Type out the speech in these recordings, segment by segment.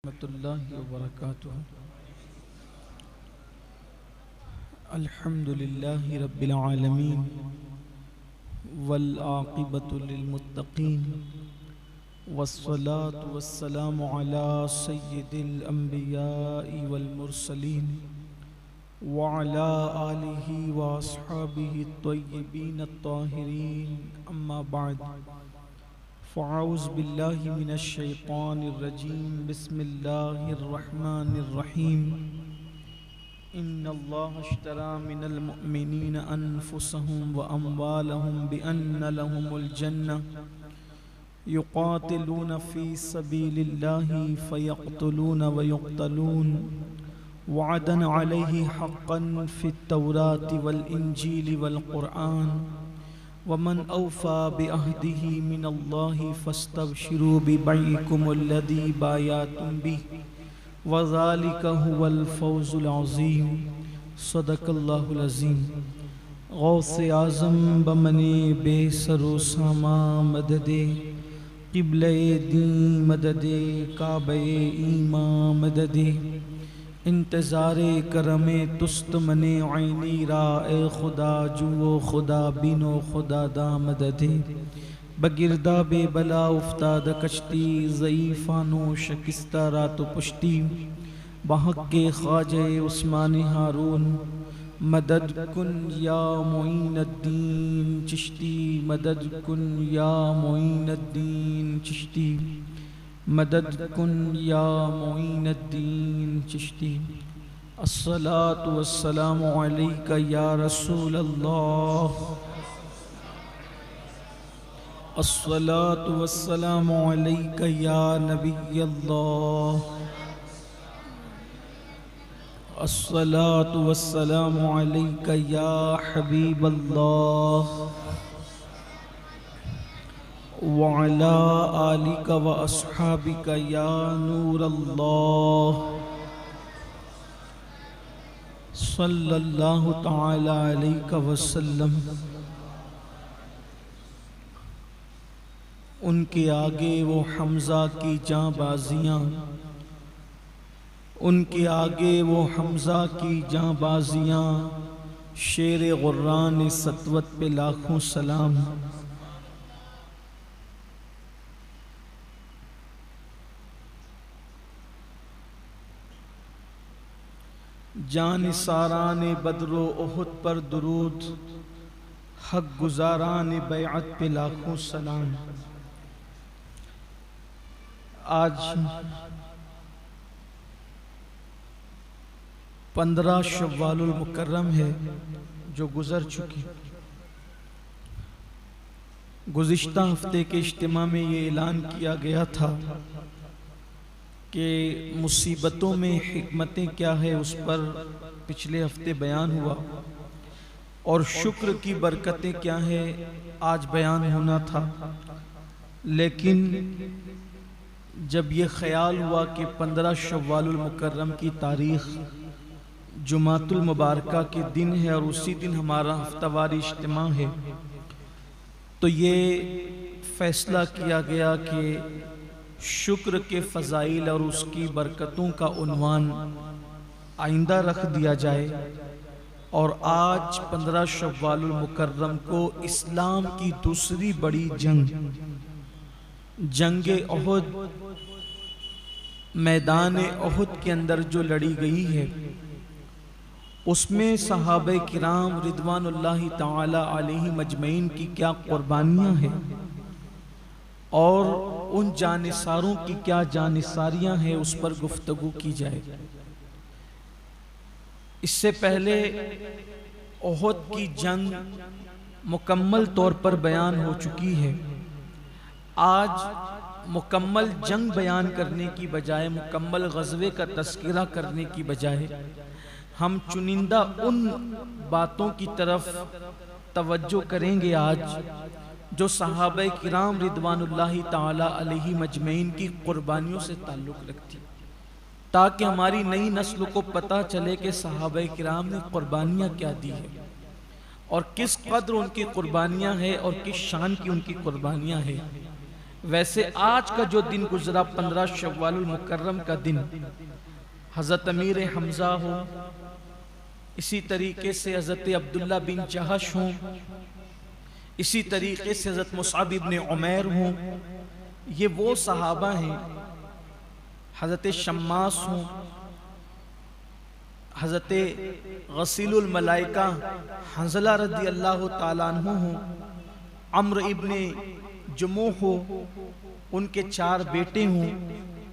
रहमतुल्लाहि व बरकातुहू। अल्हम्दुलिल्लाहि रब्बिल आलमीन वल आक़िबतु लिल मुत्तक़ीन वस्सलातु वस्सलामु अला सय्यिदिल अंबियाइ वल मुरसलीन व अला आलिहि व अस्हाबिहि त्वय्यिबीन अत्ताहिरीन अम्मा बाद फ़अऊज़ु बिल्लाहि मिनश शैतानिर रजीम बिस्मिल्लाहिर रहमानिर रहीम इन्नल्लाह अश्तरा मिनल मुअमिनीन अनफुसहुम व अम्वालहुम बिअन्न लहुमुल जन्नह युक़ातिलून फ़ी सबीलिल्लाहि फ़यक़्तुलून व युक़्तलून वअदन अलैहि हक़्क़न फ़ित तौराति वल इंजीलि वल क़ुरआन वमन औफ़ा बिअहदिही मिनल्लाहि फ़स्तबशिरू बिबैइकुमुल्लज़ी बायअतुम बिही वज़ालिका हुवल फ़ौज़ुल अज़ीम। सदक़ल्लाहुल अज़ीम। गौसे आज़म बमने बेसरो सामा मददे क़िबले दी मददे काबे ईमा मददे इंतज़ारे करमे तुस्त मने आईनी रा ए खुदा जुओ खुदा बिनो खुदा दा मददे बगिरदा बेबला उफ्ताद कश्ती ज़ईफ़ानो शकिस्ता रात पुश्ती बहक के ख्वाजे उस्मान हारून मदद कुन या मोइनुद्दीन चिश्ती मदद कुन या मोइनुद्दीन चिश्ती मदद कुन या मोइनुद्दीन चिश्ती। अस्सलातु वस्सलामु अलैका या रसूल अल्लाह अस्सलातु वस्सलामु अलैका या नबी अल्लाह अस्सलातु वस्सलामु अलैका या हबीब अल्लाह व अला आलिका व अस्हाबिका या नूर अल्लाह सल्लल्लाहु तआला अलैहि वसल्लम। उनके आगे वो हमज़ा की जाँबाज़ियाँ, उनके आगे वो हमज़ा की जाँबाज़ियाँ, शेर गुर्रान सतवत पे लाखों सलाम। जान सारान बदरो उहुद पर दुरूद, हक गुजारान बैअत पे लाखों सलाम। आज 15 शव्वालुल मुकर्रम है जो गुजर चुकी। गुज़िश्ता हफ्ते के इज्तिमा में ये ऐलान किया गया था कि मुसीबतों में हिकमतें क्या है, उस पर पिछले हफ्ते बयान हुआ, और शुक्र की बरकतें क्या है आज बयान होना था। लेकिन जब ये ख्याल हुआ कि 15 शव्वालुल मुकर्रम की तारीख़ जुमातुल मुबारका के दिन है और उसी दिन हमारा हफ्तावारी इज्तिमा है, तो ये फ़ैसला किया गया कि शुक्र के फ़ज़ाइल और उसकी बरकतों का उन्वान आइंदा रख दिया जाए। और आज 15 शव्वालुल मुकर्रम को इस्लाम की दूसरी बड़ी जंगे उहुद, मैदान उहुद के अंदर जो लड़ी गई है, उसमें सहाबे किराम रिदवानुल्लाहि ताला अलैहिम अजमईन की क्या कुर्बानियाँ हैं और उन जानिसारों की क्या जानिसारियाँ हैं, उस पर गुफ्तगू की जाए। इससे पहले उहुद की जंग मुकम्मल तौर पर बयान हो चुकी है। आज मुकम्मल जंग बयान करने की बजाय, मुकम्मल ग़ज़वे का तज़किरा करने की बजाय, हम चुनिंदा उन बातों की तरफ तवज्जो करेंगे आज जो सहाबे किराम रिदवानुल्लाहि ताला अलैहिम अजमईन की कुर्बानियों से ताल्लुक़ रखती, ताकि हमारी नई नस्ल को पता चले कि सहाबे किराम ने कुर्बानियाँ क्या दी है और किस कद्र उनकी कुर्बानियाँ हैं और किस शान की उनकी कुर्बानियाँ हैं। वैसे आज का जो दिन गुजरा 15 शव्वालुल मुकर्रम का दिन, हजरत अमीर हमजा हो, इसी तरीके से हजरत अब्दुल्ला बिन जहश हो, इसी तरीके से हजरत मुसअब इब्न उमैर हो, ये वो सहाबा हैं। हजरत शम्मास हो, हजरत गसीलुल मलाइका हंज़ला रज़ी अल्लाह ताला अन्हु हो, अम्र इब्न जमुह हो, उनके 4 बेटे हों,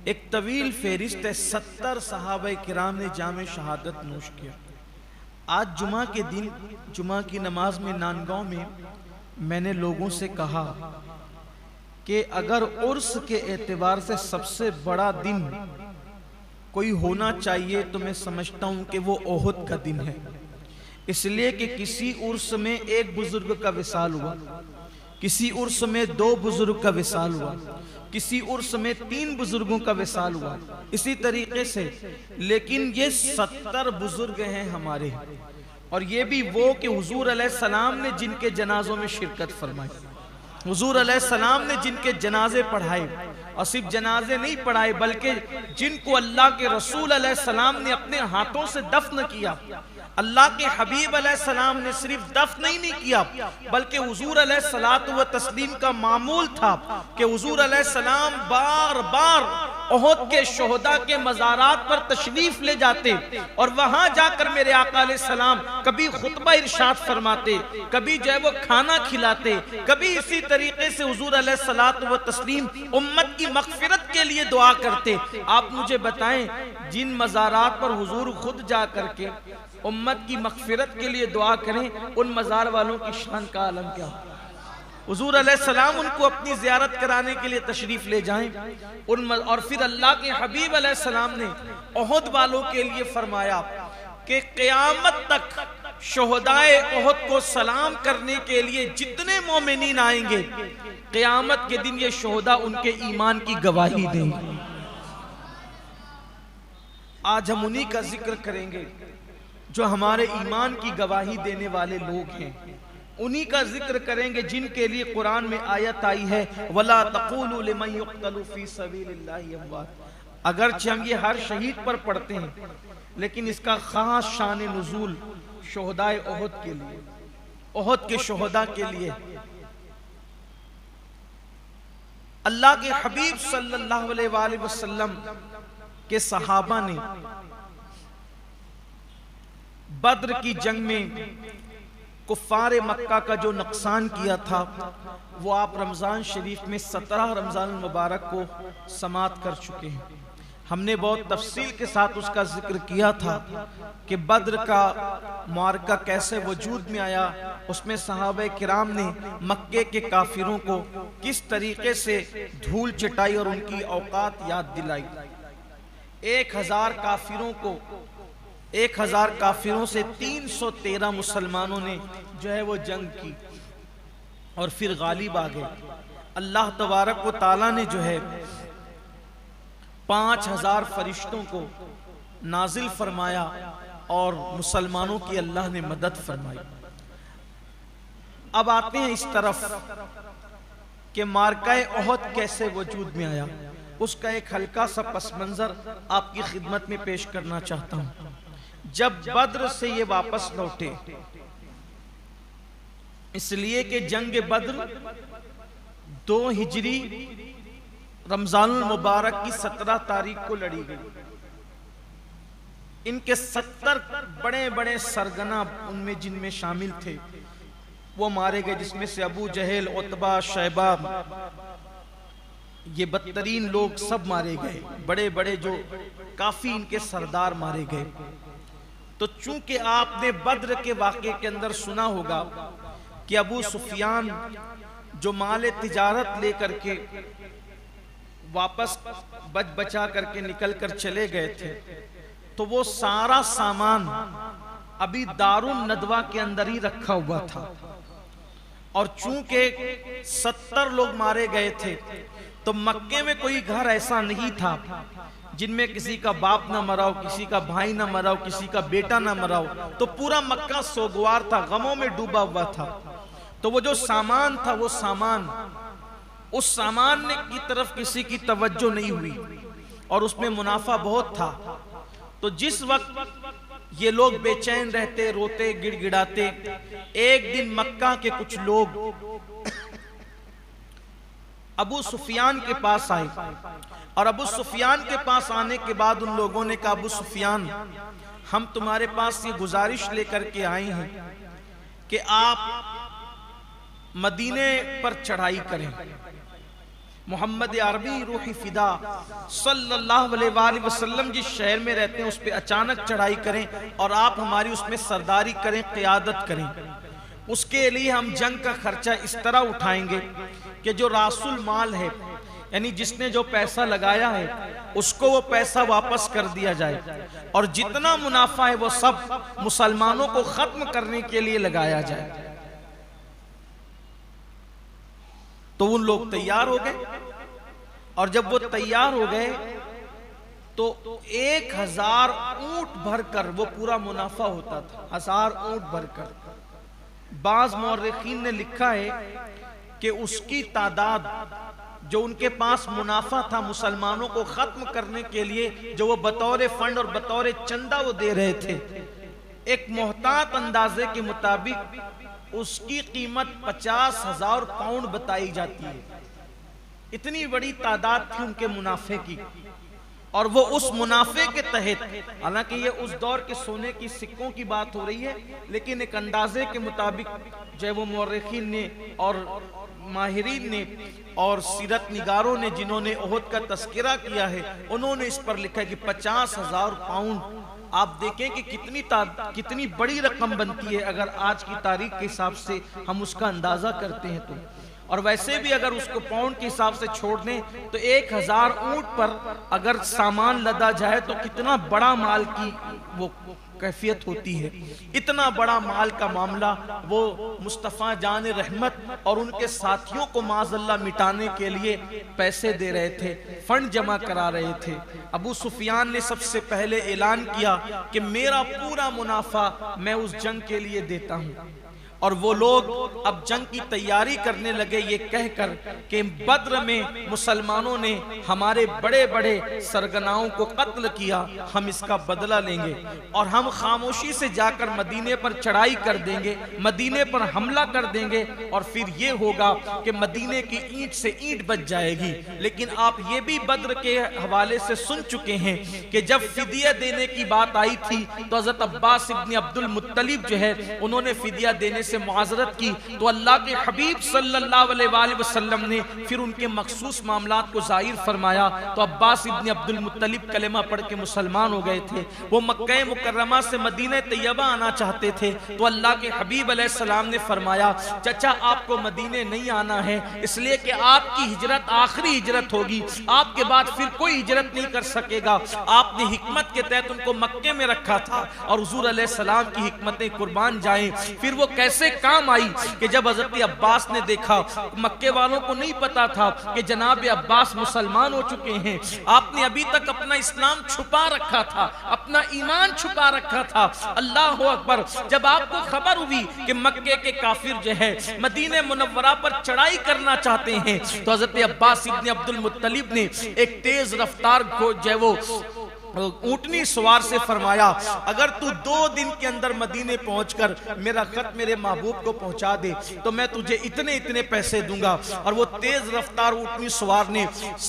एक तवील फेरिस्त है। 70 सहाबा किराम ने जामे शहादत नोश किया। आज जुमा के दिन, जुमा की नमाज में नानगांव में मैंने लोगों से कहा कि अगर उर्स के एतबार से सबसे बड़ा दिन कोई होना चाहिए तो मैं समझता हूं कि वो ओहद का दिन है। इसलिए कि किसी उर्स में एक बुजुर्ग का विसाल हुआ, किसी उर्स में 2 बुजुर्ग का विसाल हुआ, किसी उर्स में 3 बुजुर्गों का विसाल हुआ, इसी तरीके से। लेकिन ये 70 बुजुर्ग हैं हमारे, और ये भी वो कि हुजूर अलैहिस्सलाम ने जिनके जनाजों में शिरकत फरमाई, हुजूर अलैहिस्सलाम ने जिनके जनाजे पढ़ाए, और सिर्फ जनाजे नहीं पढ़ाए बल्कि जिनको अल्लाह के रसूल अलैहिस्सलाम ने अपने हाथों से दफन किया। अल्लाह के हबीब अलैहिस्सलाम ने सिर्फ दफन ही नहीं किया बल्कि हुजूर अलैहिस्सलातु व तस्लीम का मामूल था कि हुजूर अलैहिस्सलाम बार बार ओहद के शोहदा के मज़ारात पर तशरीफ ले जाते और वहां जाकर मेरे आका अलैहिस्सलाम कभी खुतबा इरशाद फरमाते, कभी जो है वो खाना खिलाते, कभी इसी तरीके से हुजूर अलैहिस्सलातु व तस्लीम उम्मत की मगफिरत के लिए दुआ करते। आप मुझे बताएं, जिन मज़ारात पर हुजूर खुद जा करके उम्मत की मगफिरत के लिए दुआ करें, उन मज़ार वालों की शान का आलम क्या हो। हुजूर अलैहिस्सलाम उनको अपनी ज़ियारत कराने के लिए तशरीफ ले जाएं और फिर अल्लाह के हबीब अलैहिस्सलाम ने ओहद वालों के लिए फरमाया कि क़यामत तक शोहदाए ओहद को सलाम करने के लिए जितने मोमिनीन आएंगे, क़यामत के दिन ये शोहदा उनके ईमान की गवाही देंगे। आज हम उन्हीं का जिक्र करेंगे जो हमारे ईमान की गवाही देने वाले लोग हैं, उन्हीं का जिक्र करेंगे जिनके लिए कुरान में आयत आई है, वला तक़ूलू लिमन युक़्तलू फी सबीलिल्लाहि अमवात। अगरचे हम ये हर शहीद पर पढ़ते हैं, लेकिन इसका खास शान नुज़ूल शोहदाए ओहद के लिए, ओहद के शोहदा के लिए। अल्लाह के हबीब सल्लल्लाहु अलैहि वसल्लम के सहाबा ने बद्र की जंग में कुफ्फारे मक्का का जो नुकसान किया था, वो आप रमज़ान शरीफ में 17 रमज़ान मुबारक को समाप्त कर चुके हैं। हमने बहुत तफसील के साथ उसका जिक्र किया था कि बद्र का मार्का कैसे वजूद में आया, उसमें सहाबे किराम ने मक्के के काफिरों को किस तरीके से धूल चटाई और उनकी औकात याद दिलाई। 1000 काफिरों से 313 मुसलमानों ने जो है वो जंग की और फिर गालिब आ गए। अल्लाह तबारक व ताला ने जो है 5000 फरिश्तों को नाजिल फरमाया और मुसलमानों की अल्लाह ने मदद फरमाई। अब आते हैं इस तरफ कि मार्काए ओहद कैसे वजूद में आया, उसका एक हल्का सा पस मंजर आपकी खिदमत में पेश करना चाहता हूं। जब बद्र से ये वापस लौटे, इसलिए कि जंग बद्र 2 हिजरी रमजानुल मुबारक की 17 तारीख को लड़ी गई। इनके 70 बड़े बड़े सरगना उनमें जिनमें शामिल थे वो मारे गए, जिसमें से अबू जहेल, उतबा, शैबा, ये बदतरीन लोग सब मारे गए। बड़े बड़े जो काफी इनके सरदार मारे गए। तो चूंकि आपने बद्र के वाक़े के अंदर सुना होगा कि अबू सुफियान जो माल तिजारत लेकर के वापस बचा करके निकल कर चले गए थे, तो वो सारा सामान अभी दारुन नदवा के अंदर ही रखा हुआ था। और चूंकि 70 लोग मारे गए थे, तो मक्के में कोई घर ऐसा नहीं था जिनमें किसी का बाप ना मरा हो, किसी का भाई ना मरा हो, किसी का बेटा ना मरा हो। तो पूरा मक्का सोगवार था, गमों में डूबा हुआ था। तो वो जो सामान था, वो सामान उस सामान की तरफ किसी की तवज्जो नहीं हुई और उसमें मुनाफा बहुत था। तो जिस वक्त ये लोग बेचैन रहते, रोते, गिड़गिड़ाते, एक दिन मक्का के कुछ लोग अबू सुफियान के पास आए और अबू सुफियान के पास आने के बाद उन लोगों ने कहा, अबू सुफियान, हम तुम्हारे पास ये गुजारिश लेकर के आए हैं कि आप मदीने पर चढ़ाई करें। मोहम्मद अरबी रूही फिदा सल्लल्लाहु अलैहि वसल्लम जिस शहर में रहते हैं उस पर अचानक चढ़ाई करें और आप हमारी उसमें सरदारी करें, क़ियादत करें। उसके लिए हम जंग का खर्चा इस तरह उठाएंगे कि जो रासुल माल है, यानी जिसने जो पैसा लगाया है, उसको वो पैसा वापस कर दिया जाए और जितना मुनाफा है वो सब मुसलमानों को खत्म करने के लिए लगाया जाए। तो उन लोग तैयार हो गए और जब वो तैयार हो गए तो 1000 ऊंट भरकर वो पूरा मुनाफा होता था, 1000 ऊंट भरकर। बाज मौर्रिखीन ने लिखा है कि उसकी तादाद जो उनके पास मुनाफा था मुसलमानों को खत्म करने के लिए, जो वो बतौर फंड और बतौर चंदा वो दे रहे थे, एक मोहतात अंदाजे के मुताबिक उसकी कीमत 50,000 पाउंड बताई जाती है। इतनी बड़ी तादाद थी उनके मुनाफे की और वो उस मुनाफे के तहत, हालांकि ये उस दौर के सोने की सिक्कों की बात हो रही है, लेकिन एक अंदाजे के मुताबिक जो वो मौर्रिखीन ने और माहिरीन ने और सीरत निगारों ने जिन्होंने ओहद का तस्करा किया है, उन्होंने इस पर लिखा है कि 50,000 पाउंड। आप देखें कि कितनी बड़ी रकम बनती है अगर आज की तारीख के हिसाब से हम उसका अंदाजा करते हैं तो। और वैसे भी अगर उसको पाउंड के हिसाब से छोड़ दें तो 1000 ऊंट पर अगर सामान लदा जाए तो कितना बड़ा माल की वो कैफियत होती है। इतना बड़ा माल का मामला वो मुस्तफ़ा जान रहमत और उनके साथियों को माज़अल्लाह मिटाने के लिए पैसे दे रहे थे, फंड जमा करा रहे थे। अबू सुफियान ने सबसे पहले ऐलान किया कि मेरा पूरा मुनाफा मैं उस जंग के लिए देता हूँ। और वो लोग अब जंग की तैयारी करने लगे ये कहकर कि बद्र में मुसलमानों ने हमारे बड़े बड़े सरगनाओं को कत्ल किया, हम इसका बदला लेंगे और हम खामोशी से जाकर मदीने पर चढ़ाई कर देंगे, मदीने पर हमला कर देंगे और फिर ये होगा कि मदीने की ईंट से ईंट बच जाएगी। लेकिन आप ये भी बद्र के हवाले से सुन चुके हैं कि जब फिदिया देने की बात आई थी तो हज़रत अब्बास इब्न अब्दुल मुत्तलिब जो है उन्होंने फिदिया देने से मुआज़रत की, तो अल्लाह के हबीब सल्लल्लाहु अलैहि वसल्लम ने फिर उनके मखसूस मामलात को ज़ाहिर फरमाया। तो अब्बास इब्न अब्दुल मुत्तलिब कलेमा पढ़ के मुसलमान हो गए थे। वो मक्का मुकर्रमा से मदीना तैयबा आना चाहते थे, तो अल्लाह के हबीब अलैहिस्सलाम ने फरमाया, चचा आपको मदीने नहीं आना है, इसलिए कि आपकी हिजरत आखिरी हिजरत होगी, आपके बाद फिर कोई हिजरत नहीं कर सकेगा। आपने हिकमत के तहत उनको मक्के में रखा था और हुजूर अलैहिस्सलाम की हिकमतें कुर्बान जाएं। फिर वो कैसे काम आई कि जब हज़रत अब्बास ने देखा, मक्के वालों को नहीं पता था कि जनाब अब्बास मुसलमान हो चुके हैं, आपने अभी तक अपना इस्लाम छुपा रखा था, अपना ईमान छुपा रखा था। अल्लाह अकबर, जब आपको खबर हुई कि मक्के के काफिर जो है मदीने मुनव्वरा पर चढ़ाई करना चाहते हैं, तो हज़रत अब्बास इब्न अब्दुल मुत्तलिब ने एक तेज रफ्तार को जो वो ऊंटनी सवार से फरमाया, अगर तू 2 दिन के अंदर मदीने पहुंचकर मेरा खत मेरे महबूब को पहुंचा दे तो मैं तुझे इतने इतने पैसे दूंगा। और वो तेज रफ्तार ऊंटनी सवार ने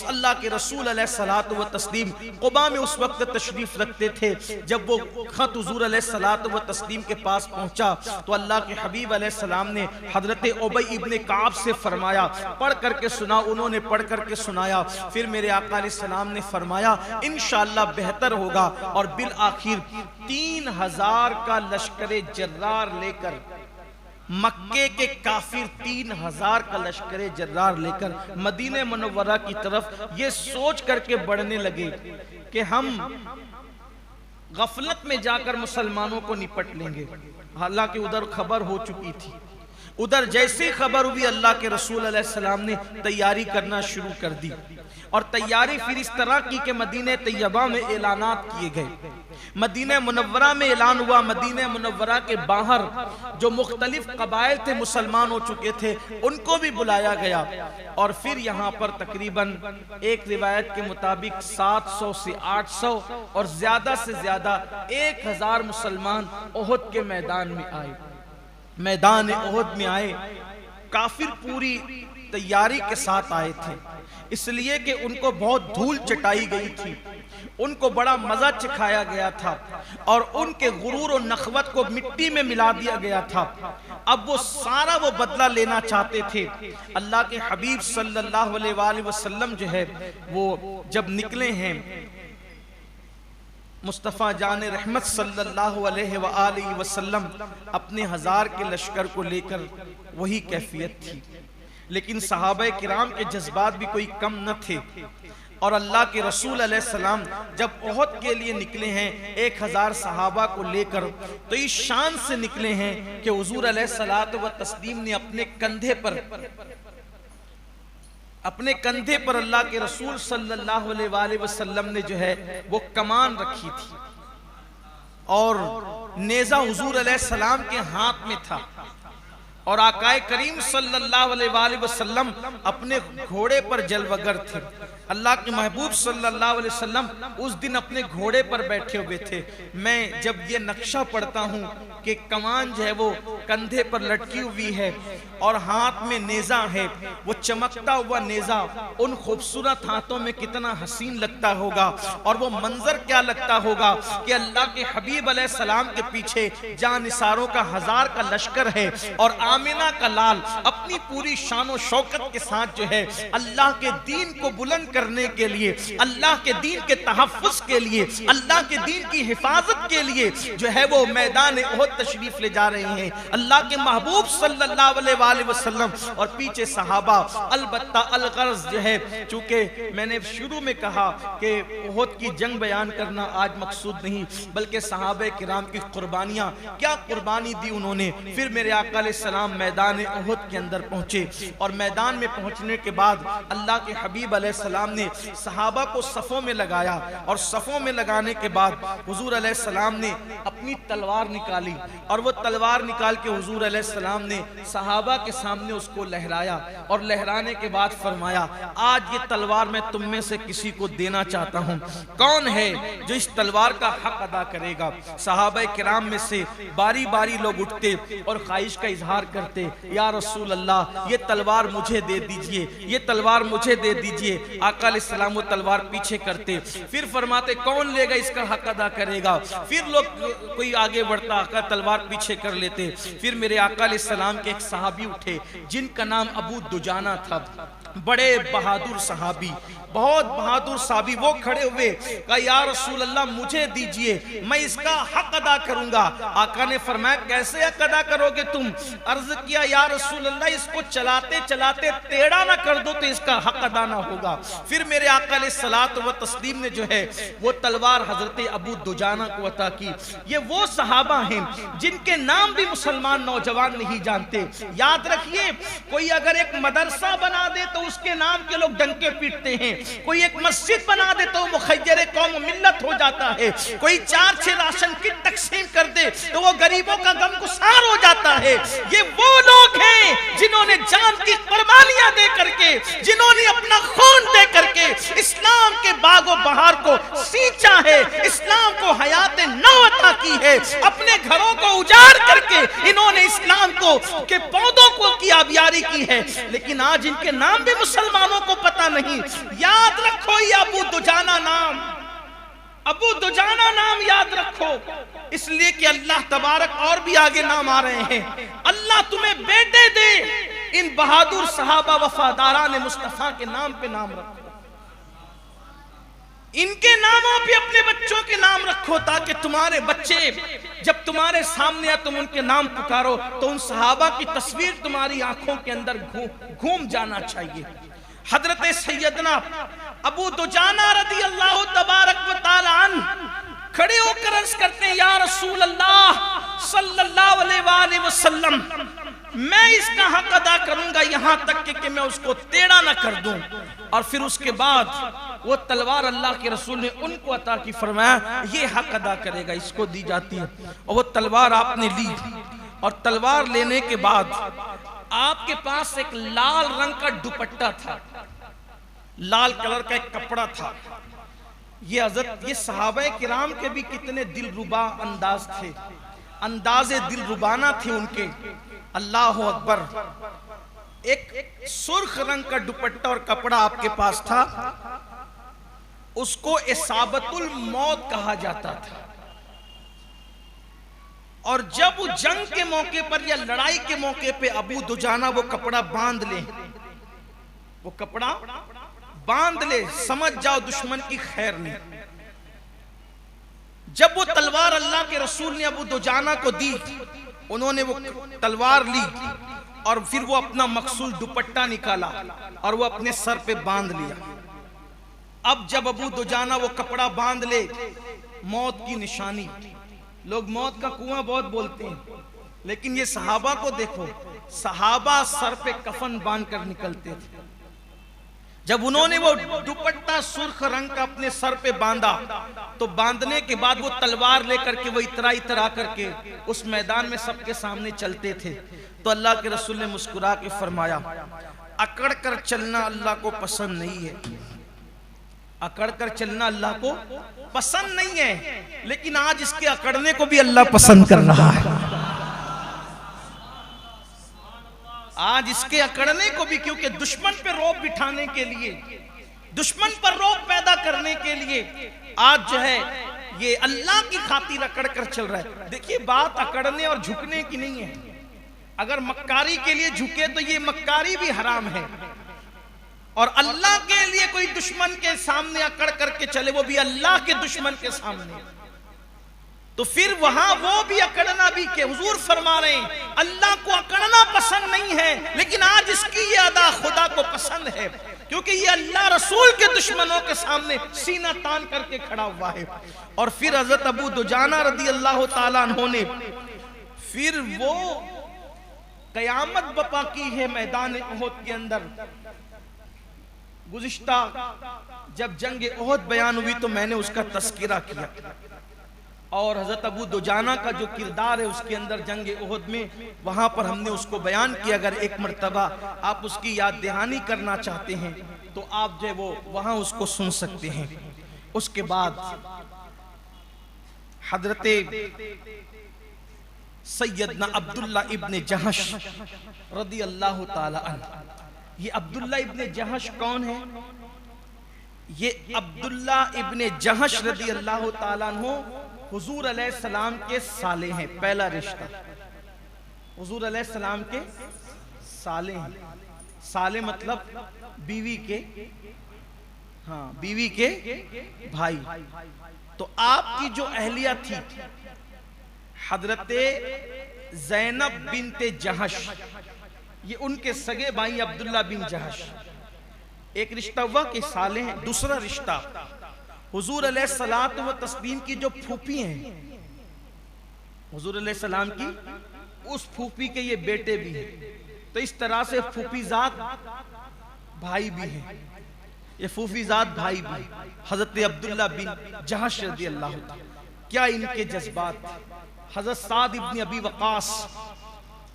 अल्लाह के रसूल अलैहिस्सलातु व तस्लीम क़ुबा में उस वक्त तशरीफ रखते थे। जब वो खत हुजूर अलैहिस्सलातु व तस्लीम के पास पहुंचा तो अल्लाह के हबीब अलैहिस्सलाम ने हजरत उबई इब्ने काब से फरमाया, पढ़ करके सुना। उन्होंने पढ़ करके सुनाया। फिर मेरे आका अलैहिस्सलाम ने फरमाया, इंशाअल्लाह बेहतर होगा। और बिल आखिर 3000 का लश्करे जर्रार लेकर, मक्के के काफिर 3000 का लश्करे जर्रार लेकर मदीने मुनव्वरा की तरफ ये सोच करके बढ़ने लगे कि हम गफलत में जाकर मुसलमानों को निपट लेंगे। हालांकि उधर खबर हो चुकी थी, उधर जैसे खबर हुई अल्लाह के रसूल अलैहिस्सलाम ने तैयारी करना शुरू कर दी। और तैयारी फिर इस तरह की कि मदीने तैयबा में ऐलानात किए गए, मदीने मुनव्वरा में ऐलान हुआ, मदीने मुनव्वरा के बाहर जो मुख्तलिफ कबाइल थे मुसलमान हो चुके थे उनको भी बुलाया गया। और फिर यहाँ पर तकरीबन एक रिवायत के मुताबिक 700 से 800 और ज्यादा से ज्यादा 1000 मुसलमान ओहद के मैदान में आए, मैदान ओहद में आए। काफिर पूरी तैयारी के साथ आए थे, इसलिए कि उनको बहुत धूल चटाई गई थी, उनको बड़ा मजा चखाया गया था और उनके गुरूर और नखवत को मिट्टी में मिला दिया गया था। अब वो सारा वो बदला लेना चाहते थे। अल्लाह के हबीब सल्लल्लाहु अलैहि वसल्लम जो है वो जब निकले हैं, मुस्तफ़ा जान रहमत सल्लल्लाहु अलैहि वसल्लम अपने 1000 के लश्कर को लेकर, वही कैफियत थी। लेकिन सहाबा किराम के जज्बात भी कोई कम न थे। और अल्लाह के रसूल अलैहिस्सलाम जब ओहद के लिए निकले हैं 1000 सहाबा को लेकर, तो इस शान से निकले हैं कि हुजूर अलैहिस्सलातु व तस्लीम ने अपने कंधे पर अल्लाह के रसूल सल्लल्लाहु अलैहि वसल्लम ने जो है वो कमान रखी थी और नेज़ा हुजूर अलैहिस्सलाम के हाथ में था। और आकाए करीम सल्लल्लाहु अलैहि वसल्लम अपने घोड़े पर जलवगर थे। अल्लाह के महबूब सल्लल्लाहु अलैहि वसल्लम उस दिन अपने घोड़े पर बैठे हुए थे। मैं जब ये नक्शा पढ़ता हूँ कि कमान जो है वो कंधे पर लटकी हुई है और हाथ में नेज़ा है, वो चमकता हुआ नेज़ा उन खूबसूरत हाथों में कितना हसीन लगता होगा और वो मंजर क्या लगता होगा कि अल्लाह के हबीब अलैहिस्सलाम के पीछे जानिसारों का 1000 का लश्कर है और आमिना का लाल अपनी पूरी शानो शौकत के साथ जो है अल्लाह के दीन को बुलंद करने के लिए, अल्लाह के दीन के तहफ़्फ़ुज़ के लिए, अल्लाह के दीन की हिफाजत के लिए जो है वो मैदान ओहद तशरीफ ले जा रहे हैं अल्लाह के महबूब सल्लल्लाहु अलैहि वसल्लम और पीछे सहाबा। अलबत्ता अलगर्ज जो है, चूंकि मैंने शुरू में कहा कि ओहद की जंग बयान करना आज मकसूद नहीं, बल्कि सहाबे किराम की कुर्बानियां, क्या कुर्बानी दी उन्होंने। फिर मेरे आका अलैहिस्सलाम मैदान ओहद के अंदर पहुंचे और मैदान में पहुंचने के बाद अल्लाह के हबीब अलैहिस्सलाम ने सहाबा को सफ़ों में लगाया और सफ़ों में लगाने के बाद हुजूर अलैहिस्सलाम ने अपनी तलवार निकाली और वो तलवार निकाल के हुजूर अलैहिस्सलाम ने सहाबा के सामने उसको लहराया और लहराने के बाद फरमाया, आज ये तलवार मैं तुम में से किसी को देना चाहता हूँ, कौन है जो इस तलवार का हक अदा करेगा। सहाबा किराम में से बारी बारी लोग उठते और ख्वाहिश का इजहार करते, या रसूल अल्लाह ये तलवार मुझे दे दीजिए, ये तलवार मुझे दे दीजिए। आका अलैहिस्सलाम वो तलवार पीछे करते, फिर फरमाते कौन लेगा इसका हक अदा करेगा। फिर लोग कोई आगे बढ़ता, आका तलवार पीछे कर लेते। फिर मेरे आका अलैहिस्सलाम के एक सहाबी उठे जिनका नाम अबू दुजाना था, बड़े बहादुर सहाबी, बहुत बहादुर साहबी। वो खड़े हुए, कहा या रसूल अल्लाह मुझे दीजिए, मैं इसका हक अदा करूंगा। आका ने फरमाया कैसे हक अदा करोगे तुम। अर्ज किया या रसूल अल्लाह इसको चलाते चलाते टेढ़ा ना कर दो तो इसका हक अदा ना होगा। फिर मेरे आका अलैहिस्सलातु व तस्लीम ने जो है वो तलवार हजरत अबू दुजाना को अता की। ये वो सहाबा हैं जिनके नाम भी मुसलमान नौजवान नहीं जानते। याद रखिए, कोई अगर एक मदरसा बना दे तो उसके नाम के लोग डंके पीटते हैं, कोई एक मस्जिद बना दे तो मुखय्यर कौम मिल्लत हो जाता है, कोई 4-6 राशन किट तकसीम कर दे तो वो गरीबों का गमगुसार हो जाता है। ये वो लोग हैं जिन्होंने जान की कुर्बानियां दे करके, जिन्होंने अपना खून दे करके इस्लाम के बागो बहार को सींचा है, इस्लाम को हयात नौ अता की है, अपने घरों को उजाड़ करके इन्होंने इस्लाम को के पौधों को की आबियारी की है। लेकिन आज इनके नाम भी मुसलमानों को पता नहीं। याद रखो ये अबू दुजाना नाम, अबू दुजाना नाम याद रखो, इसलिए कि अल्लाह तबारक और भी आगे नाम आ रहे हैं। अल्लाह तुम्हें बेटे दे, इन बहादुर सहाबा वफादारान मुस्तफा के नाम पे नाम रखो, इनके नामों पे अपने बच्चों के नाम रखो, ताकि तुम्हारे बच्चे जब तुम्हारे सामने या तुम उनके नाम पुकारो तो उन सहाबा की तस्वीर तुम्हारी आंखों के अंदर घूम जाना चाहिए। हजरत सैयदना अबू दुजाना रदी अल्लाह तबारक व तआला अन्हु खड़े होकर अर्ज करते हैं, या रसूल अल्लाह सल्लल्लाहु अलैहि वसल्लम, मैं इसका हक अदा करूंगा, यहां तक कि मैं उसको टेढ़ा ना कर दूं। और फिर उसके बाद वो तलवार अल्लाह के रसूल ने उनको अता की, फरमाया ये हक अदा करेगा, इसको दी जाती है। और वो तलवार आपने ली, और तलवार लेने के बाद आपके पास एक लाल रंग का दुपट्टा था, लाल कलर का एक कपड़ा था। ये हजरत, ये सहाबा किराम के भी कितने दिलरुबा अंदाज थे, अंदाजे दिलरुबाना थे उनके। अल्लाह अकबर। एक सुर्ख रंग का दुपट्टा और कपड़ा आपके पास था, उसको इसाबतुल मौत कहा जाता था। और जब वो जंग के मौके पर या लड़ाई के मौके पे अबू दुजाना वो कपड़ा बांध ले, वो कपड़ा बांध ले, समझ जाओ दुश्मन की खैर नहीं। जब वो तलवार अल्लाह के रसूल ने अबू दुजाना को दी, उन्होंने वो तलवार ली और फिर वो अपना मखसूल दुपट्टा निकाला और वो अपने सर पे बांध लिया। अब जब अबू दुजाना वो कपड़ा बांध ले, मौत की निशानी, लोग मौत का कुआं बहुत बोलते हैं, लेकिन ये सहाबा को देखो, सहाबा सर पे कफन बांध कर निकलते थे। जब उन्होंने वो दुपट्टा सुर्ख रंग का अपने सर पे बांधा, तो बांधने के बाद वो तलवार लेकर के वो इतरा करके उस मैदान में सबके सामने चलते थे। तो अल्लाह के रसूल ने मुस्कुरा के फरमाया, अकड़ कर चलना अल्लाह को पसंद नहीं है, अकड़ कर चलना अल्लाह को पसंद नहीं है, लेकिन आज इसके अकड़ने को भी अल्लाह पसंद कर रहा है। आज इसके अकड़ने को भी, क्योंकि दुश्मन पे रौब बिठाने के लिए, दुश्मन पर रौब पैदा करने के लिए आज जो है ये अल्लाह की खातिर अकड़ कर चल रहा है। देखिए, बात अकड़ने और झुकने की नहीं है। अगर मक्कारी के लिए झुके तो ये मक्कारी भी हराम है, और अल्लाह के लिए कोई दुश्मन के सामने अकड़ करके चले, वो भी अल्लाह के दुश्मन के सामने, तो फिर वहां वो भी अकड़ना भी के हुजूर फरमा रहे हैं, अल्लाह को अकड़ना पसंद नहीं है, लेकिन आज इसकी ये अदा खुदा को पसंद है, क्योंकि ये अल्लाह रसूल के दुश्मनों के सामने सीना तान करके खड़ा हुआ है। और फिर हजरत अबू दुजाना रदी अल्लाह ताला अन्हु ने फिर वो कयामत बपा की है मैदान उहद के अंदर। गुज़िश्ता जब जंग उहद बयान हुई तो मैंने उसका तस्किरा किया, और हजरत अबू दुजाना का जो किरदार है उसके अंदर जंग उहद में, वहां पर हमने उसको बयान किया। अगर एक मर्तबा आप उसकी याद दहानी करना चाहते हैं तो आप जो है वो वहां उसको सुन सकते हैं। उसके बाद हजरते सैयदना अब्दुल्ला इब्ने जहश रदी अल्लाह ताला अन्हु। ये अब्दुल्ला इब्ने जहश कौन है? ये अब्दुल्ला इब्ने जहश रदी अल्लाह ताला अन्हु हुजूर अलैहिस्सलाम के साले हैं। पहला रिश्ता हुजूर अलैहिस्सलाम के साले हैं। साले मतलब बीवी के, हाँ, बीवी के भाई। तो आपकी जो अहलिया थी हजरते ज़ैनब बिनते जहश, ये उनके सगे भाई अब्दुल्ला बिन जहश। एक रिश्ता हुआ के साले हैं। दूसरा रिश्ता हुजूर अलैहिस्सलात व तस्लीम की जो फूफी हैं, हुजूर अलैहिस्सलाम की उस फूफी के ये बेटे भी हैं। तो इस तरह से फूफीजात भाई भी हैं, ये फूफीजात भाई भी। हजरत अब्दुल्ला बिन जहश रज़ी अल्लाह, क्या इनके जज्बात। हजरत साद इब्न अबी वक़ास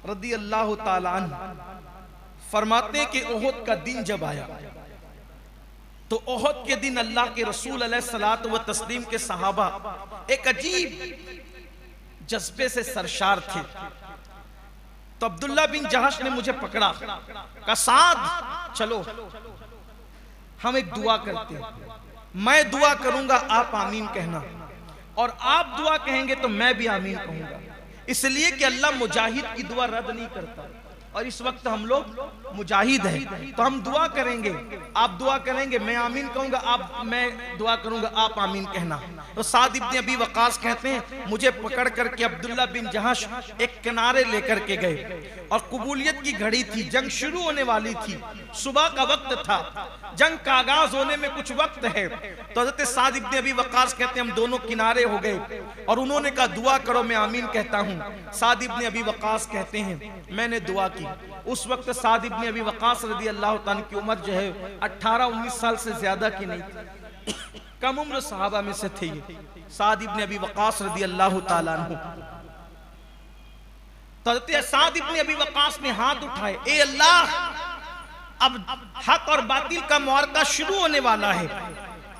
रज़ी अल्लाह ताला अन्हु फरमाते कि उहद का दिन जब आया तो उहद के दिन अल्लाह के रसूल अलैहिस्सलात व तस्लीम के सहाबा एक अजीब जज्बे से सरशार थे। तो अब्दुल्ला बिन जहश ने मुझे पकड़ा, कहा साद चलो हम एक दुआ करते हैं, मैं दुआ करूंगा आप आमीन कहना, और आप दुआ कहेंगे तो मैं भी आमीन कहूंगा, इसलिए कि अल्लाह मुजाहिद की दुआ रद्द नहीं करता। और इस वक्त हम लोग मुजाहिद हैं, तो हम दुआ करेंगे, आप दुआ करेंगे, मैं आमीन कहूंगा, मैं दुआ करूंगा, आप आमीन कहना। तो साद इब्न अबी वक़ास कहते हैं मुझे पकड़ करके अब्दुल्ला बिन जहश एक किनारे लेकर के गए और कबूलियत की घड़ी थी, जंग शुरू होने वाली थी, सुबह का वक्त था, जंग का आगाज होने में कुछ वक्त है। तो हज़रत साद इब्न अबी वक़ास कहते हैं हम दोनों किनारे हो गए और उन्होंने कहा दुआ करो, मैं आमीन कहता हूँ। साद इब्न अबी वक़ास कहते हैं मैंने दुआ की। उस वक्त साद इब्न अबी वक़ास रज़ी अल्लाह ताला की उम्र जो है 18-19 साल से ज्यादा की नहीं थी, कम उम्र सहाबा में से थे ये साद इब्न अबी वक़ास रज़ी अल्लाह ताला अन्हु। तो हज़रत साद इब्न अबी वक़ास ने हाथ उठाए, ए अल्लाह, अब हक और बातिल का मुआरका शुरू होने वाला है,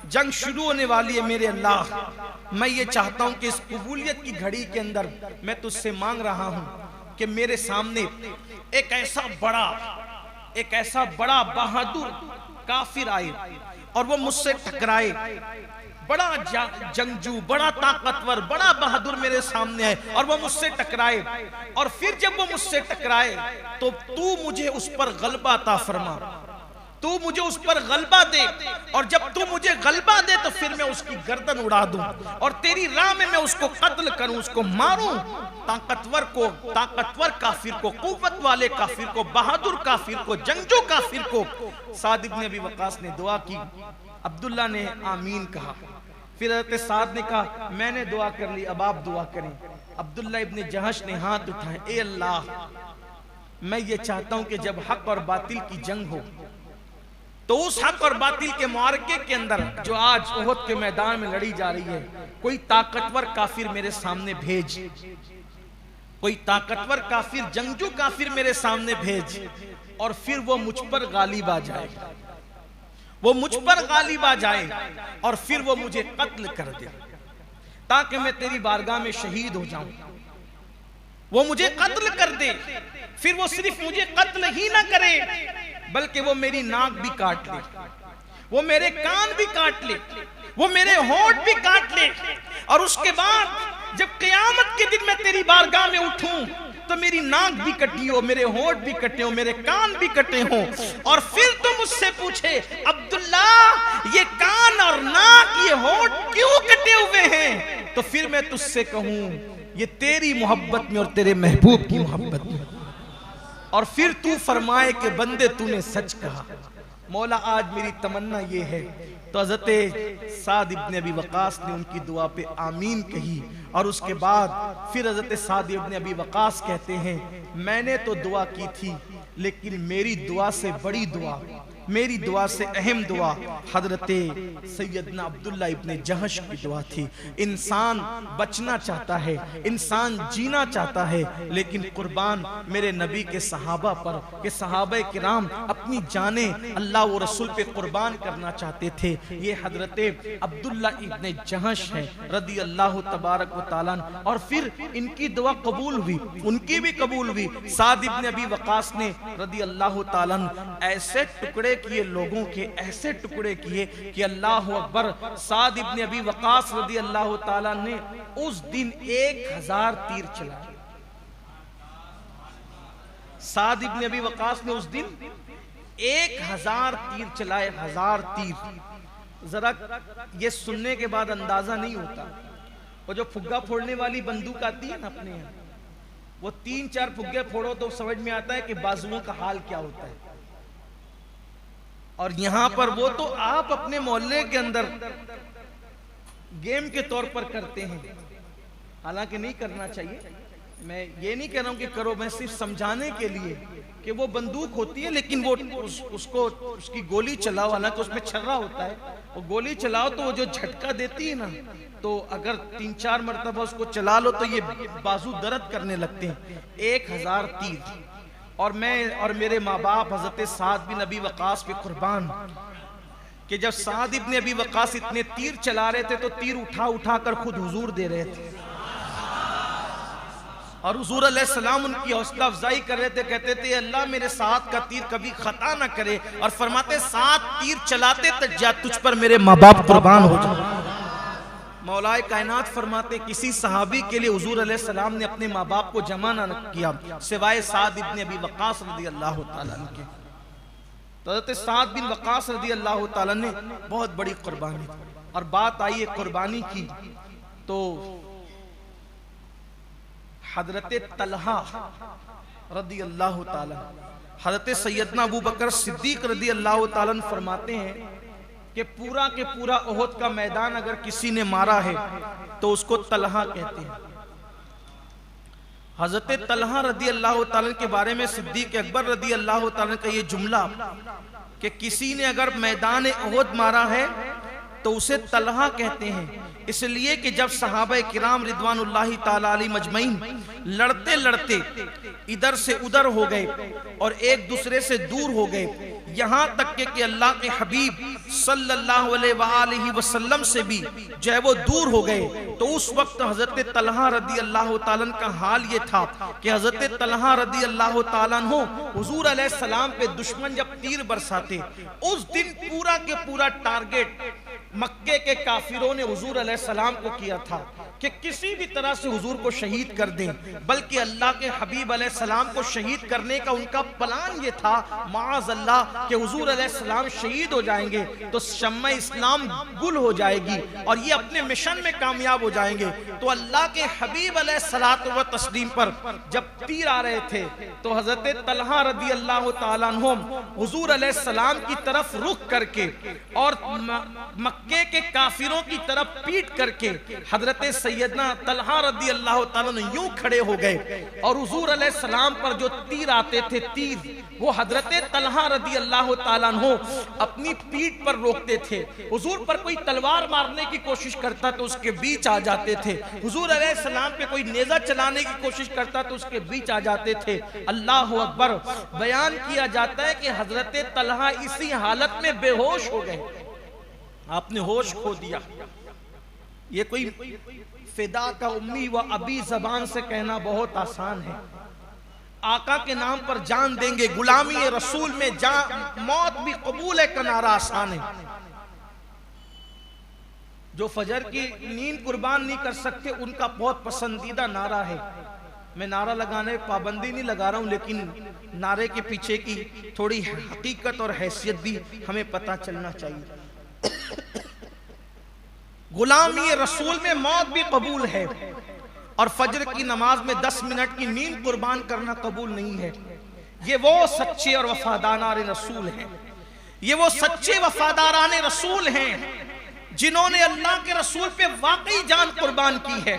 जंग शुरू होने वाली है, मेरे अल्लाह मैं ये चाहता हूं कि इस कबूलियत की घड़ी के अंदर मैं तुझसे मांग रहा हूं कि मेरे सामने एक ऐसा बड़ा बहादुर काफिर आए और वो मुझसे टकराए, बड़ा जंगजू, बड़ा ताकतवर, बड़ा बहादुर मेरे सामने आए और वो मुझसे टकराए, और फिर जब वो मुझसे टकराए तो तू मुझे उस पर गलबा अता फरमा, तू मुझे उस पर गलबा दे, और जब तू मुझे गलबा दे तो फिर मैं उसकी गर्दन उड़ा दूं और तेरी राह में मैं उसको कत्ल करूं, उसको मारूं, ताकतवर काफिर को, कुव्वत वाले काफिर को, बहादुर काफिर को, जंगजू काफिर को। साद इब्न अबी वक़ास ने दुआ की, अब्दुल्ला ने आमीन कहा, फिर हज़रत साद ने कहा मैंने दुआ कर ली, अब आप दुआ करें। अब्दुल्ला इब्न जहश ने हाथ उठाए, ए अल्लाह मैं ये चाहता हूं कि जब हक और बातिल की जंग हो तो उस हक और बातिल के मुआरके के अंदर जो आज उहद के मैदान में लड़ी जा रही है, कोई ताकतवर काफिर मेरे सामने भेज, कोई ताकतवर काफिर, जंगजू काफिर मेरे सामने भेज, और फिर वो मुझ पर गालिब आ जाए, वो मुझ पर गालिब आ जाए और फिर वो मुझे कत्ल कर दे ताकि मैं तेरी बारगाह में शहीद हो जाऊं। वो मुझे कत्ल कर दे, फिर वो सिर्फ मुझे कत्ल ही ना करे बल्कि वो मेरी नाक भी काट ले, वो मेरे कान भी काट ले, वो मेरे होंठ भी काट ले, और उसके बाद जब क़यामत के दिन मैं तेरी बारगाह में उठूं तो मेरी नाक भी कटी हो, मेरे होंठ भी कटे हो, मेरे कान भी कटे हो, और फिर तुम मुझसे पूछे अब्दुल्ला ये कान और नाक, ये होंठ क्यों कटे हुए हैं, तो फिर मैं तुझसे कहूं ये तेरी मोहब्बत में और तेरे महबूब की मोहब्बत में, और फिर तू फरमाए कि बंदे तूने सच कहा। मौला आज मेरी तमन्ना ये है। तो हज़रत साद इब्न अबी वक़ास ने उनकी दुआ पे आमीन कही, और उसके बाद फिर हज़रत साद इब्न अबी वक़ास कहते हैं मैंने तो दुआ की थी, लेकिन मेरी दुआ से बड़ी दुआ, मेरी दुआ से अहम दुआ हज़रत सैयदना अब्दुल्ला इब्न जहश की दुआ थी। इंसान बचना चाहता है, इंसान जीना चाहता है, लेकिन कुर्बान मेरे नबी के सहाबा पर, कि सहाबा किराम अपनी जाने अल्लाह व रसूल पे कुर्बान करना चाहते थे। ये हज़रत अब्दुल्ला इब्न जहश है रदी अल्लाह तबारक व तआला, और फिर इनकी दुआ कबूल हुई, उनकी भी कबूल हुई। साद इब्न अबी वक़ास ने रदी अल्लाह तआला ऐसे टुकड़े किए, लोगों के ऐसे टुकड़े किए कि अल्लाह अकबर। साद इब्न अबी वक़ास रज़ी अल्लाह ताला ने उस दिन 1000 तीर चलाए। साद इब्न अबी वक़ास ने उस दिन 1000 तीर चलाए, 1000 तीर। जरा ये सुनने के बाद अंदाजा नहीं होता, वो जो फुग्गा फोड़ने वाली बंदूक आती है ना अपने यहाँ, वो 3-4 फुग्गे फोड़ो तो समझ में आता है कि बाजुओं का हाल क्या होता है। और यहां पर वो तो आप अपने मोहल्ले के अंदर गेम के तौर पर करते हैं, हालांकि नहीं करना चाहिए, मैं ये नहीं कह रहा हूं कि करो, मैं सिर्फ समझाने के लिए कि वो बंदूक होती है, लेकिन वो उसको उसकी गोली चलाओ, हालांकि उसमें छर्रा होता है, वो गोली चलाओ तो वो जो झटका देती है ना, तो अगर 3-4 मरतबा उसको चला लो तो ये बाजू दर्द करने लगते हैं। 1000 तीर। और मैं और मेरे माँ बाप हज़रत साद बिन अबी वक़ास पे कुर्बान, कि जब साद इब्न अबी वक़ास इतने तीर चला रहे थे तो तीर उठा उठा कर खुद हुजूर दे रहे थे, और हुजूर अलैहिस्सलाम उनकी हौसला अफजाई कर रहे थे, कहते थे अल्लाह मेरे साद का तीर कभी खता ना करे, और फरमाते 7 तीर चलाते तक जा तुझ पर मेरे माँ बाप कुर्बान हो जाए। मौलाए कायनात फरमाते किसी सहाबी के लिए हुजूर अलैहिस्सलाम ने अपने माँ बाप को जमा न किया सिवाय साद इब्न अबी वक्कास रज़ियल्लाहु ताला अन्हु के। तो हज़रत साद बिन वक्कास रज़ियल्लाहु ताला ने बहुत बड़ी कुर्बानी, और बात आई है कुर्बानी की तो हज़रत तलहा रज़ियल्लाहु ताला, हज़रत सैयदना अबू बकर सिद्दीक रज़ियल्लाहु ताला अन्हु फरमाते हैं कि पूरा के पूरा ओहद का मैदान अगर किसी ने मारा है तो उसको तलहा कहते हैं। हजरत तलहा रज़ियल्लाहु ताला के बारे में सिद्दीक अकबर रज़ियल्लाहु ताला का ये जुमला कि किसी ने अगर मैदान ओहद मारा है तो उसे तलहा कहते हैं, इसलिए कि जब सहाबा किराम रिदवानुल्लाहि ताला अलैहिम अजमईन लड़ते लड़ते इधर से उधर हो गए और एक दूसरे से दूर हो गए, यहाँ तक कि अल्लाह के हबीब सल्लल्लाहु अलैहि वसल्लम से भी जो है वो दूर हो गए, तो उस वक्त हजरत तलहा रज़ियल्लाहु ताला अन्हु का हाल ये था कि हजरत तलहा रज़ियल्लाहु ताला अन्हु हुजूर अलैहिस्सलाम पे दुश्मन जब तीर बरसाते, उस दिन पूरा के पूरा टारगेट मक्के के काफिरों ने हुजूर अलैहिस्सलाम को किया था कि किसी भी तरह से हुजूर को शहीद कर दें, बल्कि अल्लाह के हबीब अलैहिस्सलाम को शहीद करने का उनका प्लान ये था माअज़ अल्लाह कि हुजूर अलैहिस्सलाम शहीद हो जाएंगे तो शम्मा इस्लाम गुल हो जाएगी और ये अपने मिशन में कामयाब हो जाएंगे। तो अल्लाह के हबीब अलैहिस्सलातु व तस्लीम पर जब तीर आ रहे थे तो हजरत तलहा रज़ियल्लाहु ताला अन्हु हुजूर अलैहिस्सलाम की तरफ रुख करके और मक्के के काफिरों की तरफ पीट करके हजरत सैयदना तलहा रज़ियल्लाहु ताला अन्हु यूं खड़े हो गए और हुजूर अलैहिस्सलाम पर जो तीर आते थे तीर वो हजरत तलहा रज़ियल्लाहु ताला अन्हु अपनी पीठ पर रोकते थे। हुजूर पर कोई तलवार मारने की कोशिश करता तो उसके बीच आ जाते थे, हुजूर अलैहिस्सलाम पे कोई नेज़ा चलाने की कोशिश करता तो उसके बीच आ जाते थे। अल्लाह अकबर। बयान किया जाता है कि हजरत तलहा इसी हालत में बेहोश हो गए, आपने होश खो दिया। ये कोई फिदा का उम्मी व अबी जबान से कहना बहुत आसान है, आका के नाम पर जान देंगे, गुलामी रसूल में जान मौत भी कबूल है का नारा आसान है। जो फजर की नींद कुर्बान नहीं कर सकते उनका बहुत पसंदीदा नारा है। मैं नारा लगाने पाबंदी नहीं लगा रहा हूं, लेकिन नारे के पीछे की थोड़ी हकीकत और हैसियत भी हमें पता चलना चाहिए। गुलामी रसूल में मौत भी कबूल है और फजर की नमाज में 10 मिनट की नींद कुर्बान करना कबूल नहीं है। ये वो सच्चे और वफादार रसूल हैं, ये वो सच्चे वफादारान रसूल हैं जिन्होंने अल्लाह के रसूल पे वाकई जान कुर्बान की है।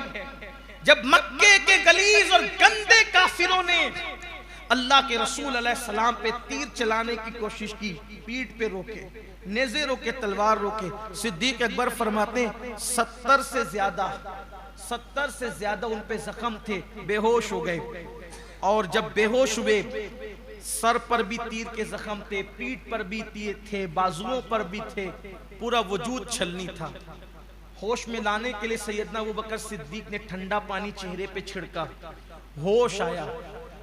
जब मक्के के गलीज और गंदे काफिरों ने अल्लाह के रसूल अलैहिस्सलाम पे तीर चलाने की कोशिश की, पीठ पे रोके, नेज़े रोके, तलवार रोके, सिद्दीक अकबर फरमाते 70 से ज्यादा उन पे जख्म थे, बेहोश हो गए। और जब बेहोश हुए सर पर भी तीर के जख्म थे, पीठ पर भी तीर थे, बाजुओं पर भी थे, पूरा वजूद छलनी था। होश में लाने के लिए सैयदना अबू बकर सिद्दीक ने ठंडा पानी चेहरे पे छिड़का, होश आया।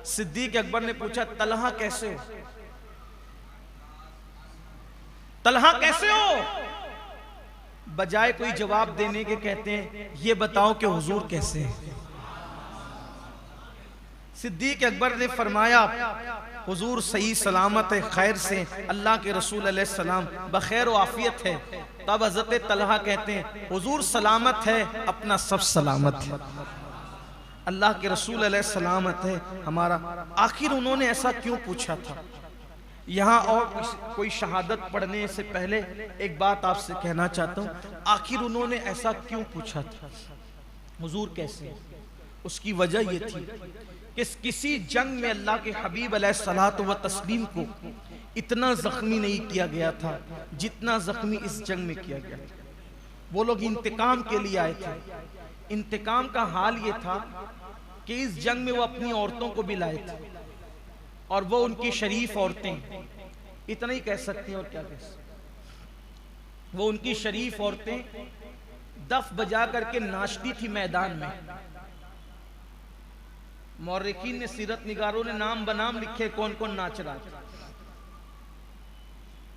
सिद्दीक अकबर ने पूछा तलहा कैसे हो, तलहा कैसे हो? बजाय कोई जवाब देने के कहते हैं ये बताओ कि हुजूर कैसे हैं। सिद्दीक अकबर ने फरमाया हुजूर सही सलामत है, खैर से, अल्लाह के रसूल अलैहिस्सलाम बखैर व आफियत है। तब हजरत तलहा कहते हैं हुजूर सलामत है, अपना सब सलामत है, अल्लाह के रसूल अलैहिस्सलामत है हमारा। आखिर उन्होंने ऐसा क्यों पूछा था? यहाँ और कोई शहादत पढ़ने से पहले एक बात आपसे कहना चाहता हूँ, आखिर उन्होंने ऐसा क्यों पूछा था हुजूर कैसे? उसकी वजह यह थी कि किसी जंग में अल्लाह के हबीब अलैहिस्सलातु व तस्लीम को इतना जख्मी नहीं किया गया था जितना जख्मी इस जंग में किया गया था। वो लोग इंतकाम के लिए आए थे। इंतकाम का हाल ये था कि इस जंग में वो अपनी औरतों को भी लाए थे और वो उनकी शरीफ औरतें, इतना ही कह सकते हैं और क्या कह सकते, वो उनकी शरीफ औरतें दफ बजा करके नाचती थी मैदान में। मौर्रिखीन ने, सीरत निगारों ने नाम बनाम लिखे कौन कौन नाच रहा था।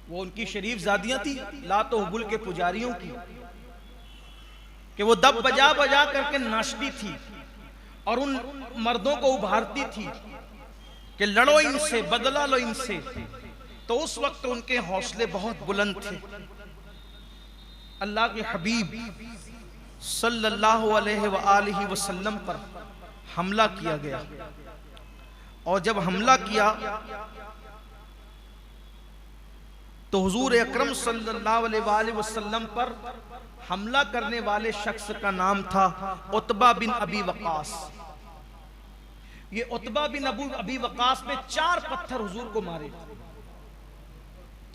वो उनकी शरीफ जादियां थी, लात हुबुल के पुजारियों की, कि वो दब बजा बजा करके नाचती थी और उन मर्दों को उभारती थी कि लड़ो इनसे, बदला लो इनसे। तो उस वक्त उनके हौसले बहुत बुलंद थे। अल्लाह के हबीब सल्लल्लाहु अलैहि वसल्लम पर हमला किया गया और जब हमला किया तो हुजूर अकरम सल्लल्लाहु अलैहि वसल्लम पर हमला करने वाले शख्स का नाम था उतबा बिन अबी वकास। ये उतबा बिन अबी वकास ने 4 पत्थर हुजूर को मारे।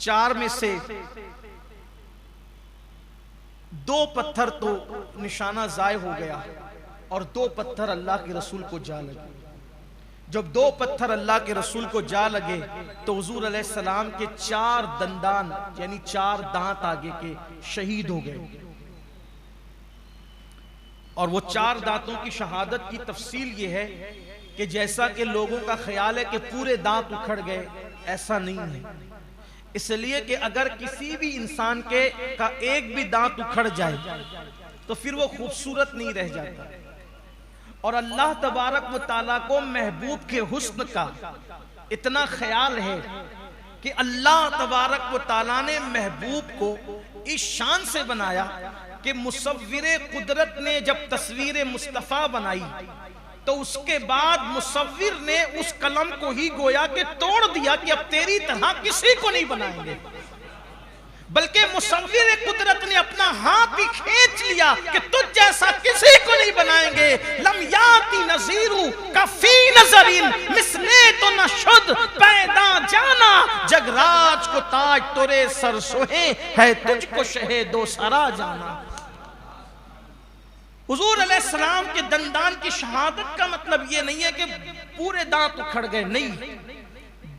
4 में से 2 पत्थर तो निशाना जाय हो गया और 2 पत्थर अल्लाह के रसूल को जा लगे। जब 2 पत्थर अल्लाह के रसूल को जा लगे तो हुजूर अलैहिस्सलाम के 4 दंदान यानी 4 दांत आगे के शहीद हो गए। और वो 4 दांतों की शहादत की तफसील ये है कि जैसा कि लोगों का ख्याल है कि पूरे दांत उखड़ गए, ऐसा नहीं है। इसलिए कि अगर किसी भी इंसान के का एक भी दांत उखड़ जाए तो फिर वो खूबसूरत नहीं रह जाता। और अल्लाह तबारक व तआला को महबूब के हुस्न का इतना ख्याल है कि अल्लाह तबारक व तआला ने महबूब को इस शान से बनाया कि मुसव्विरे कुदरत ने जब तस्वीर मुस्तफ़ा बनाई तो उसके बाद मुसव्विर ने उस कलम को ही गोया कि तोड़ दिया कि अब तेरी तरह किसी को नहीं बनाएंगे, बल्कि मुसव्विर कुदरत ने अपना हाथ ही खींच लिया कि तुझ जैसा किसी को नहीं बनाएंगे। लम याती नज़ीरु कफी नज़रिन मिसले तो न शुद पैदा जाना, जगराज को ताज तोरे सर सोहे है तुझको शहेदो सरा जाना। हुजूर अलैहिस्सलाम के दंदान की शहादत का मतलब ये नहीं है कि पूरे दांत उखड़ गए, नहीं,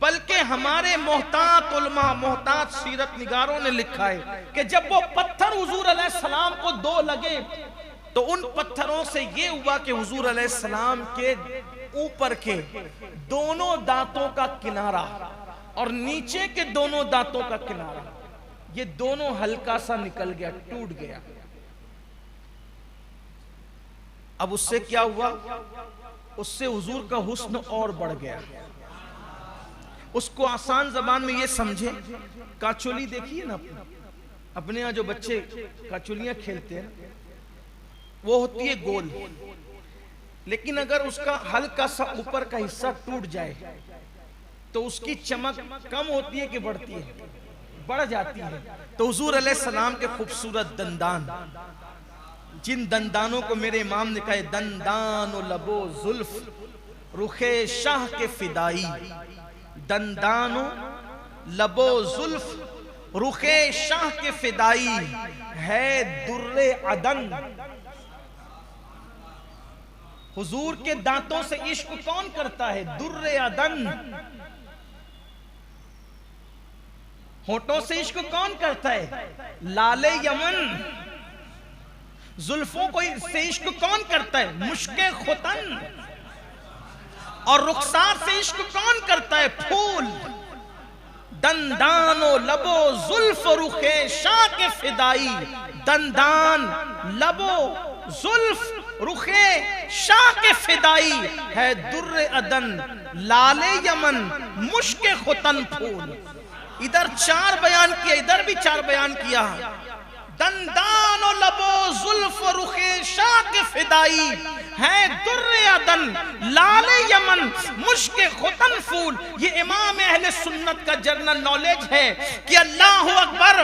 बल्कि हमारे मोहतात उलमा, मोहतात सीरत निगारों ने लिखा है कि जब वो पत्थर हुजूर अलैहिस्सलाम को 2 लगे तो उन पत्थरों से ये हुआ कि हुजूर अलैहिस्सलाम के ऊपर के दोनों दांतों का किनारा और नीचे के दोनों दांतों का किनारा, ये दोनों हल्का सा निकल गया, टूट गया। अब उससे क्या हुआ? उससे हुजूर का हुस्न और बढ़ गया। उसको आसान जबान में ये समझे, काचोली देखिए ना, अपने यहाँ जो बच्चे काचोलियां खेलते हैं वो होती है गोल, लेकिन अगर उसका हल्का सा ऊपर का हिस्सा टूट जाए तो उसकी चमक कम होती है कि बढ़ती है? बढ़ जाती है। तो हुजूर अलैहिस्सलाम के खूबसूरत दंदान, जिन दंदानों को मेरे इमाम ने कहा दंदानो लबो जुल्फ रुखे शाह के फिदाई, दंदानो लबो जुल्फ रुखे शाह के फिदाई है दुर्रे अदन। हुजूर के दांतों से इश्क कौन करता है? दुर्रे अदन। होठों से इश्क कौन करता है? लाले यमन। जुल्फों को से इश्क कौन करता है? मुश्के खुतन। और रुखसार से इश्क कौन करता है? फूल। दंदानो लबो जुल्फ रुखे शाह के फिदाई, दंदान लबो जुल्फ रुखे शाह के फिदाई है दुर्रे अदन लाले यमन मुश्के खुतन फूल। इधर 4 बयान किया, इधर भी 4 बयान किया। दंदान और लबो जुल्फ रुखे शाह के फिदाई है दुर्रे अदन लाले यमन मुश्के खुतन फूल। ये इमाम अहले सुन्नत का जर्नल नॉलेज है कि अल्लाह अकबर,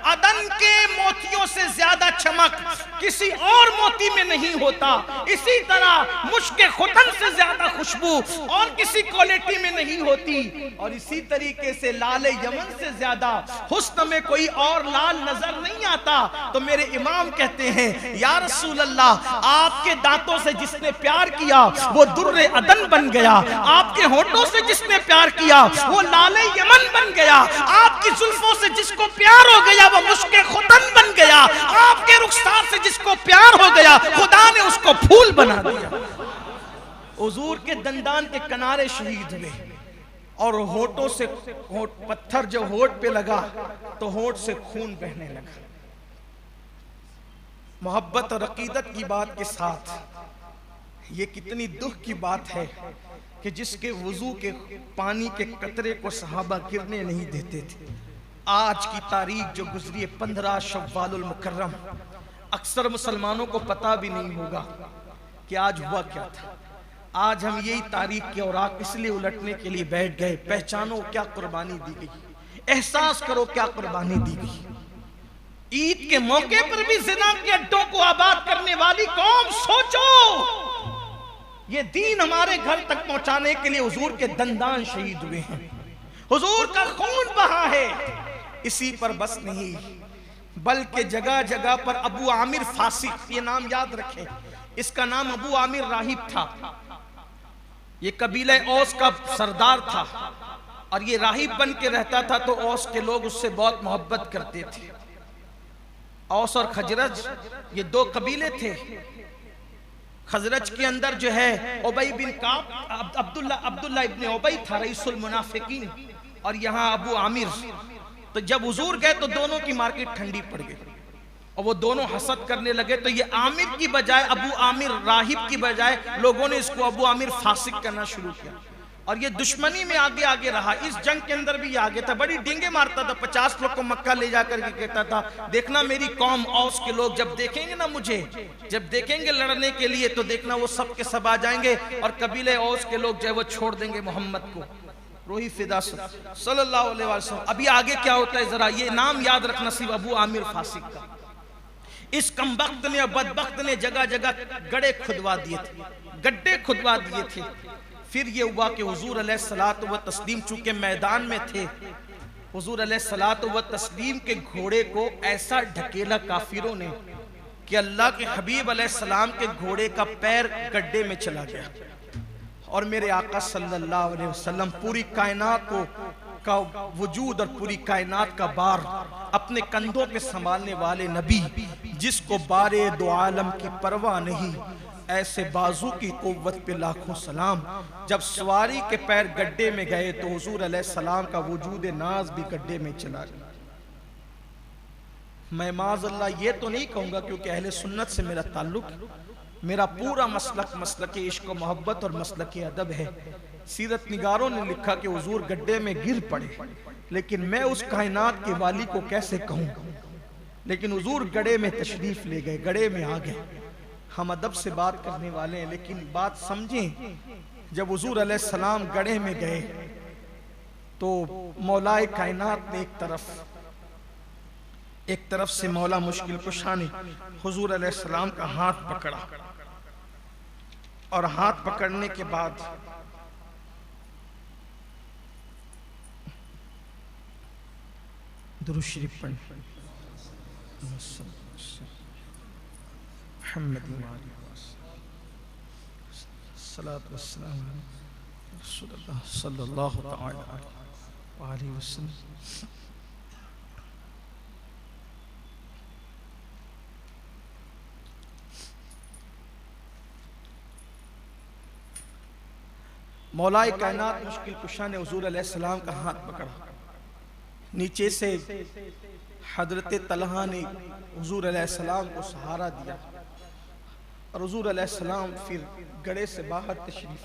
अदन के मोतियों से ज्यादा चमक किसी और मोती में नहीं होता। इसी तरह मुश्के खुतन से ज्यादा खुशबू और किसी क्वालिटी में नहीं होती। और इसी तरीके से लाले यमन से ज्यादा हुस्न में कोई और लाल नजर नहीं आता। तो मेरे इमाम कहते हैं, या रसूल अल्लाह, आपके दांतों से जिसने प्यार किया वो दुर्रे अदन बन गया, आपके होठों से जिसने प्यार किया वो लाले यमन बन गया, आपकी जुल्फों से जिसको प्यार हो गया वो मुश्के खुतन बन गया, आपके रुखसार से जिसको प्यार हो गया खुदा ने उसको फूल बना दिया। हुजूर के दंदान के किनारे शहीद हुए और होठों से पत्थर जो होठ पे लगा तो होठ से खून बहने लगा। मोहब्बत और अकीदत की बात के साथ ये कितनी दुख की बात है कि जिसके वुजू के पानी के कतरे को सहाबा गिरने नहीं देते थे। आज की तारीख जो गुजरी है 15 शव्वालुल मुकर्रम, अक्सर मुसलमानों को पता भी नहीं होगा कि आज हुआ क्या था। आज हम यही तारीख के औराक इसलिए उलटने के लिए बैठ गए। पहचानो क्या कुर्बानी दी गई, एहसास करो क्या कुर्बानी दी गई। ईद के मौके पर भी जिना के अड्डों को आबाद करने वाली कौम, सोचो ये दीन हमारे घर तक पहुंचाने के लिए हुजूर के दंदान शहीद हुए हैं, हुजूर का खून बहा है। इसी पर बस नहीं, बल्कि जगह जगह पर अबू आमिर फासिक, ये नाम याद रखें, इसका नाम अबू आमिर राहिब था। ये कबीले औस का सरदार था और ये राहिब बन के रहता था, तो औस के लोग उससे बहुत मोहब्बत करते थे। औस और खजरज ये दो कबीले थे। खजरज के अंदर जो है उबई बिन काब, अब्दुल्ला इब्ने उबई था रईसुल मुनाफिकीन, और यहाँ अबू आमिर। तो जब हुजूर गए तो दोनों की मार्केट ठंडी पड़ गई और वो दोनों हसद करने लगे। तो ये आमिर की बजाय, अबू आमिर राहिब की बजाय, लोगों ने इसको अबू आमिर फासिक करना शुरू किया और ये दुश्मनी में आगे आगे रहा। इस जंग के अंदर भी ये आगे था, बड़ी डींगे मारता था। 50 लोग को मक्का ले जाकर के कहता था, देखना मेरी कौम औस के लोग जब देखेंगे ना मुझे, जब देखेंगे लड़ने के लिए, तो देखना वो सब के सब आ जाएंगे और कबीले औस के लोग जो है वो छोड़ देंगे मोहम्मद को। रोही फिदा सल्लल्लाहु अलैहि वसल्लम। अभी आगे क्या होता है जरा ये नाम याद रखना, सिर्फ अबू आमिर फासिक का। इस कमबख्त ने, बदबख्त ने जगह जगह गड्ढे खुदवा दिए थे, गड्ढे खुदवा दिए थे। फिर ये हुआ कि हुजूर अलैहिस्सलातु व तस्लीम चूंकि मैदान में थे, हुजूर अलैहिस्सलातु व तस्लीम के घोड़े को ऐसा ढकेला काफिरों ने कि अल्लाह के हबीब अलैहिस्सलाम के घोड़े का पैर गड्ढे में चला गया। और मेरे आका सल्लल्लाहु अलैहि वसल्लम पूरी कायनात का वजूद और पूरी कायनात का बार अपने कंधों पे संभालने वाले नबी, जिसको बारे दो आलम की परवाह नहीं, ऐसे बाजू की कुव्वत पे लाखों सलाम। जब सवारी के पैर गड्ढे में गए तो हुजूर अलैहिस्सलाम का वजूद नाज भी गड्ढे में चला गया। मैं माज़अल्लाह ये तो नहीं कहूँगा क्योंकि अहले सुन्नत से मेरा ताल्लुक, मेरा पूरा मसलक मसलक इश्क और मोहब्बत और मसलक अदब है। सीरत निगारों ने लिखा कि हुजूर गड्ढे में गिर पड़े, लेकिन मैं उस कायनात के वाली को कैसे कहूँ। लेकिन हुजूर गड्ढे में तशरीफ ले गए, गड्ढे में आ गए। हम अदब से बात करने वाले हैं, लेकिन बात समझें। जब हुजूर अलैहिस्सलाम गड्ढे में गए तो मौलाए कायनात ने एक तरफ से मौला मुश्किल कुशा ने हुजूर अलैहिस्सलाम का हाथ पकड़ा और हाथ पकड़ने के बाद दुरूद शरीफ पढ़ सलात वस्सलाम रसूलुल्लाह सल्लल्लाहु अलैहि वसल्लम। मौलाए कायनात मुश्किल कुशा ने हुजूर अलैहिस्सलाम का हाथ पकड़ा। नीचे से हजरत तलहा ने हुजूर अलैहिस्सलाम को सहारा दिया और हुजूर अलैहिस्सलाम फिर गड्ढे से बाहर तशरीफ।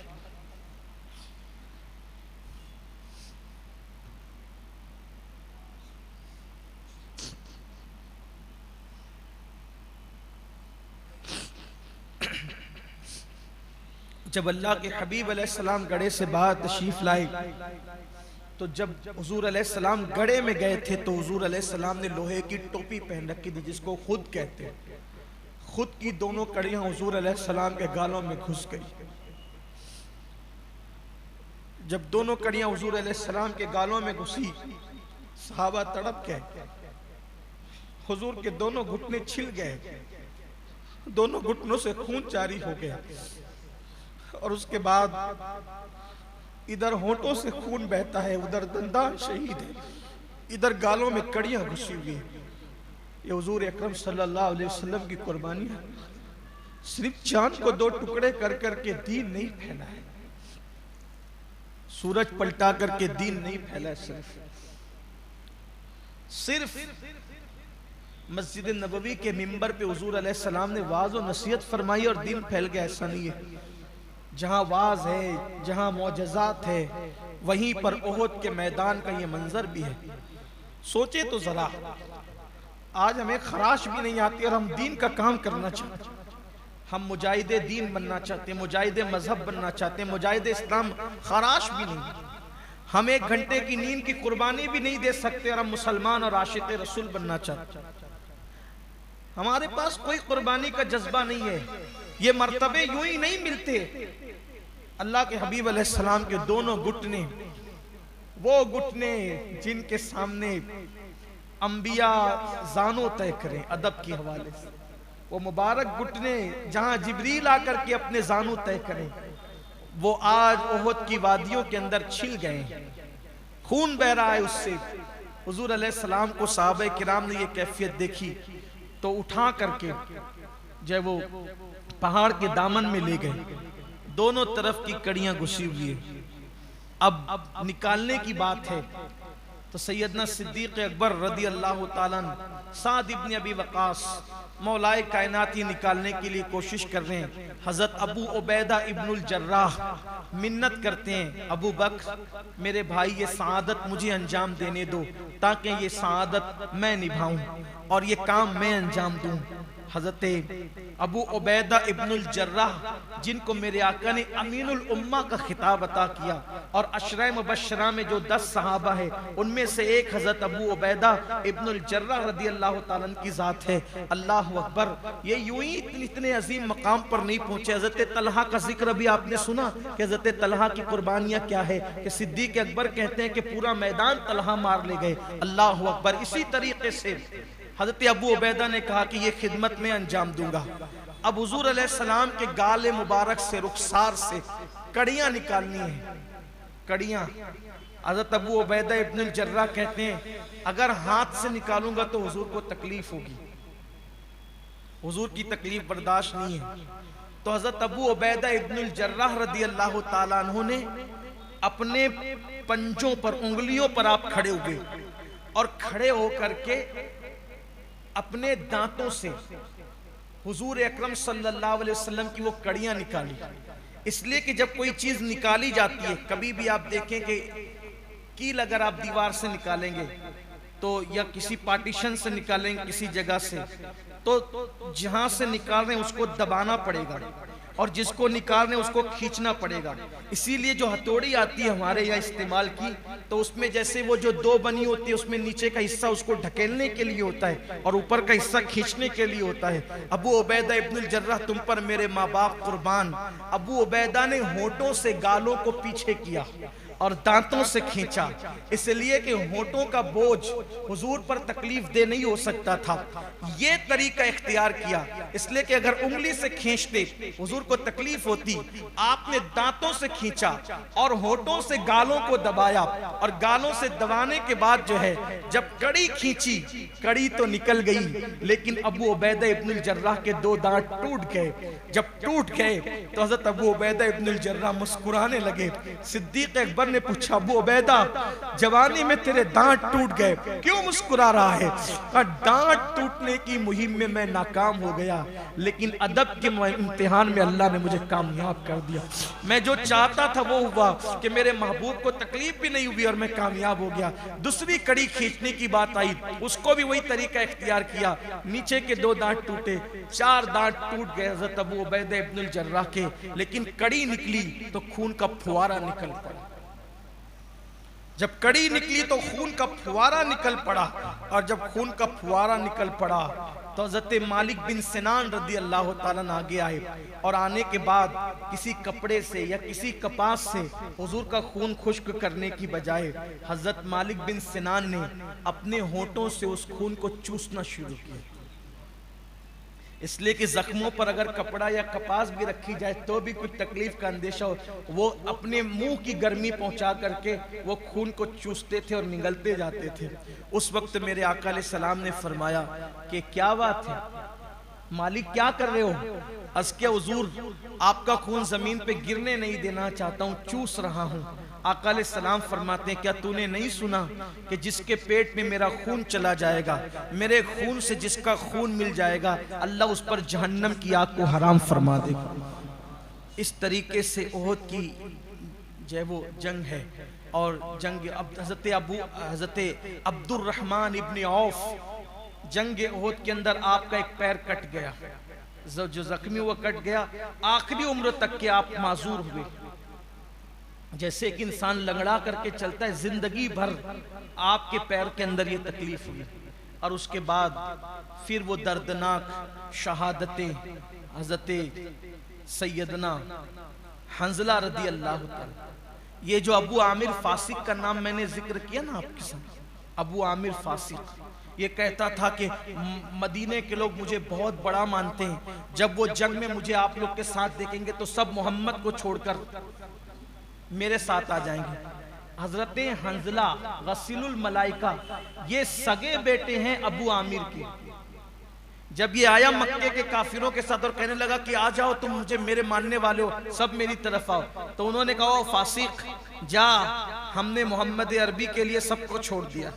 जब अल्लाह के हबीब अलैहिस्सलाम गड्ढे से बाहर तशरीफ लाए तो जब हुजूर अलैहिस्सलाम गड्ढे में गए थे तो हुजूर अलैहिस्सलाम ने लोहे की टोपी पहन रखी थी, जिसको खुद कहते हैं। खुद की दोनों कड़ियां हुजूर अलैहिस्सलाम के गालों में घुस गई। जब दोनों कड़ियां हुजूर अलैहिस्सलाम के गालों में घुसी, सहाबा तड़प गए। हुजूर के दोनों घुटने छिल गए, दोनों घुटनों से खून जारी हो गया और उसके बाद इधर होंठों से खून बहता है, उधर दंदान शहीद है, इधर गालों में कड़ियां घुसी हुई है। ये हुजूर अकरम सल्लल्लाहु अलैहि वसल्लम की कुर्बानी है। सिर्फ चांद को दो टुकड़े कर करके दीन नहीं फैला है, सूरज पलटा करके दीन नहीं फैला है। सिर्फ मस्जिद नबवी के मिंबर पे हुजूर अलैहिस्सलाम ने वाज और नसीहत फरमाई और दिन फैल गया। ऐसा नहीं है, जहाँ वाज है, जहाँ मौजज़ात है, वहीं पर ओहद के मैदान का ये मंजर भी है। सोचे तो जरा, आज हमें खराश भी नहीं आती और हम दीन का काम करना चाहते, हम मुजाहिदे दीन बनना चाहते, मुजाहिदे मजहब बनना चाहते, मुजाहिदे इस्लाम, खराश भी नहीं। हम 1 घंटे की नींद की कुर्बानी भी नहीं दे सकते और हम मुसलमान और आशिक रसूल बनना चाहते। हमारे पास कोई कुर्बानी का जज्बा नहीं है। ये मर्तबे यूं ही नहीं मिलते। अल्लाह के हबीब अलैहिस्सलाम के दोनों घुटने, वो घुटने जिनके सामने अंबिया जानो तय करें अदब के हवाले से, वो मुबारक घुटने जहां जिब्रील आकर के अपने जानो तय करें, वो आज ओहद की वादियों के अंदर छिल गए, खून बह रहा है उससे। हुजूर अलैहिस्सलाम को सहाबे किराम ने ये कैफियत देखी तो उठा करके जब वो पहाड़ के दामन में ले गए, दोनों तरफ की कड़ियां घुसी हुई है। अब निकालने की बात है तो सैयदना सिद्दीक अकबर रदी अल्लाह ताला साद इब्न अबी वक़ास मौलाए कायनाती निकालने के लिए कोशिश कर रहे हैं। हजरत अबू उबैदा इब्नुल जर्राह मिन्नत करते हैं, अबू बकर मेरे भाई ये सआदत मुझे अंजाम देने दो ताकि ये सआदत मैं निभाऊं और ये काम मैं अंजाम दूं। हजरत अबू उबैदा इब्नुल जर्राह जिनको मेरे आका ने अमीनुल उम्मा का खिताब अता किया और अशरा मुबश्शरा में जो 10 सहाबा है उनमें से एक हजरत अबू उबैदा इब्नुल जर्राह रदी अल्लाह ताला की जात है। अल्लाह अकबर, ये यूं ही इतने अजीम मकाम पर नहीं पहुंचे। हजरत तलहा का जिक्र भी आपने सुना कि हजरत तलहा की कुर्बानियां क्या है कि सिद्दीक अकबर कहते हैं कि पूरा मैदान तलहा मार ले गए। अल्लाह अकबर। इसी तरीके से हजरत अबू उबैदा ने कहा कि ये खिदमत में अंजाम दूंगा। अब हुजूर अलैहिस्सलाम के गाले मुबारक से, रुखसार से कड़ियां निकालनी है, कड़ियां। हजरत अबू उबैदा इब्नुल जर्राह कहते हैं अगर हाथ से निकालूंगा तो हुजूर को तकलीफ होगी, हुजूर की तकलीफ बर्दाश्त नहीं है। तो हजरत अबू उबैदा इब्नुल जर्राह रदी अल्लाह ताला अन्हु ने अपने पंजों पर, उंगलियों पर आप खड़े हुए और खड़े होकर के अपने दांतों से हुजूर अकरम सल्लल्लाहु अलैहि वसल्लम की वो कड़ियां निकाली। इसलिए कि जब कोई चीज निकाली जाती है, कभी भी आप देखें कि कील अगर आप दीवार से निकालेंगे तो या किसी पार्टीशन से निकालेंगे किसी जगह से, तो जहां से निकाल रहे हैं उसको दबाना पड़ेगा और जिसको निकाल रहे हैं उसको खींचना पड़ेगा। इसीलिए जो हथौड़ी आती है हमारे यहाँ इस्तेमाल की, तो उसमें जैसे वो जो 2 बनी होती है उसमें नीचे का हिस्सा उसको ढकेलने के लिए होता है और ऊपर का हिस्सा खींचने के लिए होता है। अबू उबैदा इब्नुल जर्राह, तुम पर मेरे माँ बाप कुर्बान। अबू उबैदा ने होठों से गालों को पीछे किया और दांतों से खींचा, इसलिए कि होठों का बोझ हुजूर पर तकलीफ दे नहीं हो सकता था। ये तरीका इख्तियार किया, इसलिए कि अगर उंगली से खींचते हुजूर को तकलीफ होती। आपने दांतों से खींचा और होठों से गालों को दबाया और गालों से दबाने के बाद जो है जब कड़ी खींची, कड़ी तो निकल गई लेकिन अबू उबैदा इब्नुल जर्राह के 2 दांत टूट गए। जब टूट गए तो हजरत अबू उबैदा इब्नुल जर्राह मुस्कुराने लगे। सिद्दीक अकबर ने पूछा, अबू उबैदा जवानी में तेरे दांत टूट गए, क्यों मुस्कुरा रहा है? दांत टूटने की मुहिम में मैं नाकाम हो गया, लेकिन अदब के इम्तिहान में अल्लाह ने मुझे कामयाब कर दिया। मैं जो चाहता था वो हुआ कि मेरे महबूब को तकलीफ भी नहीं हुई और मैं कामयाब हो गया। दूसरी कड़ी खींचने की बात आई, उसको भी वही तरीका इख्तियार किया। नीचे के 2 दांत टूटे, 4 दांत टूट गए हजरत अबू उबैदा इब्नुल जर्राह के, लेकिन कड़ी निकली तो खून का फुवारा निकल पड़ा। जब कड़ी निकली तो खून का फुवारा निकल पड़ा और जब खून का फुवारा निकल पड़ा तो हज़रत मालिक बिन सिनान रदी अल्लाह ताला आगे आए और आने के बाद किसी कपड़े से या किसी कपास से हुजूर का खून खुश्क करने की बजाय हज़रत मालिक बिन सिनान ने अपने होठों से उस खून को चूसना शुरू किया। इसलिए कि जख्मों पर अगर कपड़ा या कपास भी रखी जाए तो भी कुछ तकलीफ का अंदेशा हो, वो अपने मुंह की गर्मी पहुंचा करके वो खून को चूसते थे और निगलते जाते थे। उस वक्त मेरे आका अलैहि सलाम ने फरमाया कि क्या बात है मालिक, क्या कर रहे हो? अस्के हुजूर, आपका खून जमीन पे गिरने नहीं देना चाहता हूँ, चूस रहा हूँ। आका अलैहिस्सलाम फरमाते हैं क्या तूने नहीं सुना कि जिसके पेट में मेरा खून चला जाएगा, मेरे खून से जिसका खून मिल जाएगा, अल्लाह उस पर जहन्नम की आग को हराम फरमा देगा। इस तरीके से ओहद की जो वो जंग है। और जंग हज़रत अब्दुर्रहमान इब्न औफ जंग ओहद के अंदर आपका एक पैर कट गया, जो जख्मी हुआ कट गया, आखिरी उम्र तक के आप माजूर हुए। जैसे एक इंसान लंगड़ा करके चलता है, जिंदगी भर आपके पैर के अंदर ये तकलीफ हुई। और उसके बाद फिर वो दर्दनाक शहादतें हज़रत सैयदना हंजला रदी अल्लाह ताला, ये जो अबू आमिर फासिक का नाम मैंने जिक्र किया ना आपके साथ, अबू आमिर फासिक ये कहता था कि मदीने के लोग मुझे बहुत बड़ा मानते हैं, जब वो जंग में मुझे आप लोग के साथ देखेंगे तो सब मोहम्मद को छोड़कर मेरे साथ आ जाएंगे। हजरत हंजला गसीलुल मलाइका ये सगे बेटे हैं अबू आमिर के। जब ये आया मक्के के काफिरों के साथ और कहने लगा कि आ जाओ तुम मुझे मेरे मानने वाले हो, सब मेरी तरफ आओ, तो उन्होंने कहा ओ फासिक जा, हमने मोहम्मद अरबी के लिए सबको छोड़ दिया,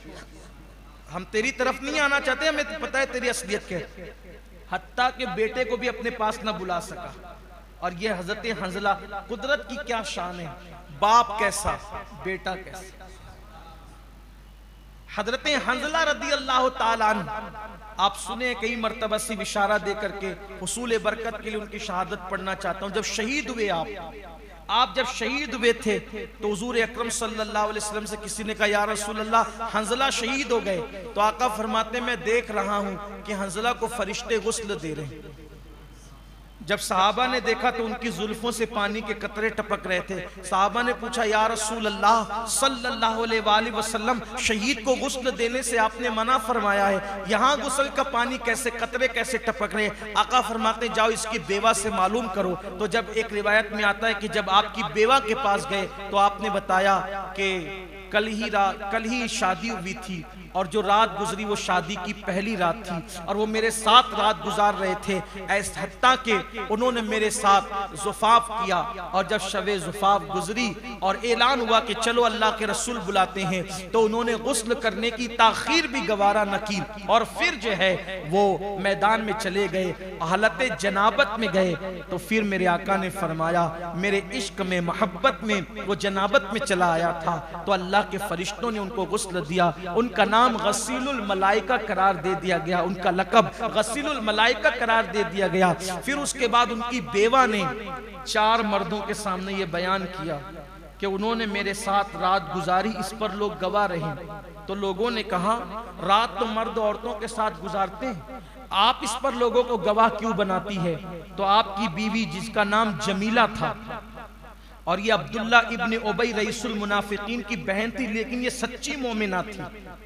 हम तेरी तरफ नहीं आना चाहते, हमें तो पता है तेरी असलियत क्या है। हत्ता के बेटे को भी अपने पास न बुला सका। और ये हजरत हंजला, कुदरत की क्या शान है, बाप कैसा बेटा कैसा। हजरत हंजला रदी अल्लाह ताला अन्हु, आप सुने कई मर्तबा से इशारा दे करके हुसूल बरकत के लिए उनकी शहादत पढ़ना चाहता हूं। जब शहीद हुए आप जब शहीद हुए थे तो हुजूर अकरम सल्लल्लाहु अलैहि वसल्लम से किसी ने कहा या रसूल अल्लाह हंजला शहीद हो गए, तो आका फरमाते मैं देख रहा हूं कि हंजला को फरिश्ते गुस्ल दे रहे हैं। जब सहाबा ने देखा तो उनकी जुल्फों से पानी के कतरे टपक रहे थे। सहाबा ने पूछा या रसूल अल्लाह सल्लल्लाहु अलैहि वसल्लम, शहीद को गुस्ल देने से आपने मना फरमाया है, यहाँ गुस्ल का पानी कैसे, कतरे कैसे टपक रहे। आका फरमाते जाओ इसकी बेवा से मालूम करो। तो जब एक रिवायत में आता है कि जब आपकी बेवा के पास गए तो आपने बताया कि कल ही शादी हुई थी और जो रात गुजरी वो शादी की पहली रात थी और वो मेरे साथ रात गुजार रहे थे, ऐसा हत्ता के उन्होंने मेरे साथ जुफाफ किया। और जब शबे जुफाफ गुजरी और ऐलान हुआ कि चलो अल्लाह के रसूल बुलाते हैं, तो उन्होंने गुस्ल करने की ताखीर भी गवारा न की और फिर जो है वो मैदान में चले गए, हालत जनाबत में गए। तो फिर मेरे आका ने फरमाया, मेरे इश्क में मोहब्बत में वो जनाबत में चला आया था, तो अल्लाह के फरिश्तों ने उनको गुस्ल दिया, उनका नाम गसीलुल मलाइका करार दे दिया गया, उनका लक़ब गसीलुल मलाइका करार दे दिया गया। फिर उसके बाद उनकी बेवा ने 4 मर्दों के सामने ये बयान किया कि उन्होंने मेरे साथ रात गुजारी, इस पर लोग गवाह रहे। तो लोगों ने कहा रात तो मर्द औरतों के साथ गुजारते हैं, आप इस पर लोगों को गवाह क्यों बनाती है। तो आपकी बीवी जिसका नाम जमीला था और ये अब्दुल्ला इब्न उबई रईसुल मुनाफिकीन की बहन थी, लेकिन ये सच्ची मोमिना थी,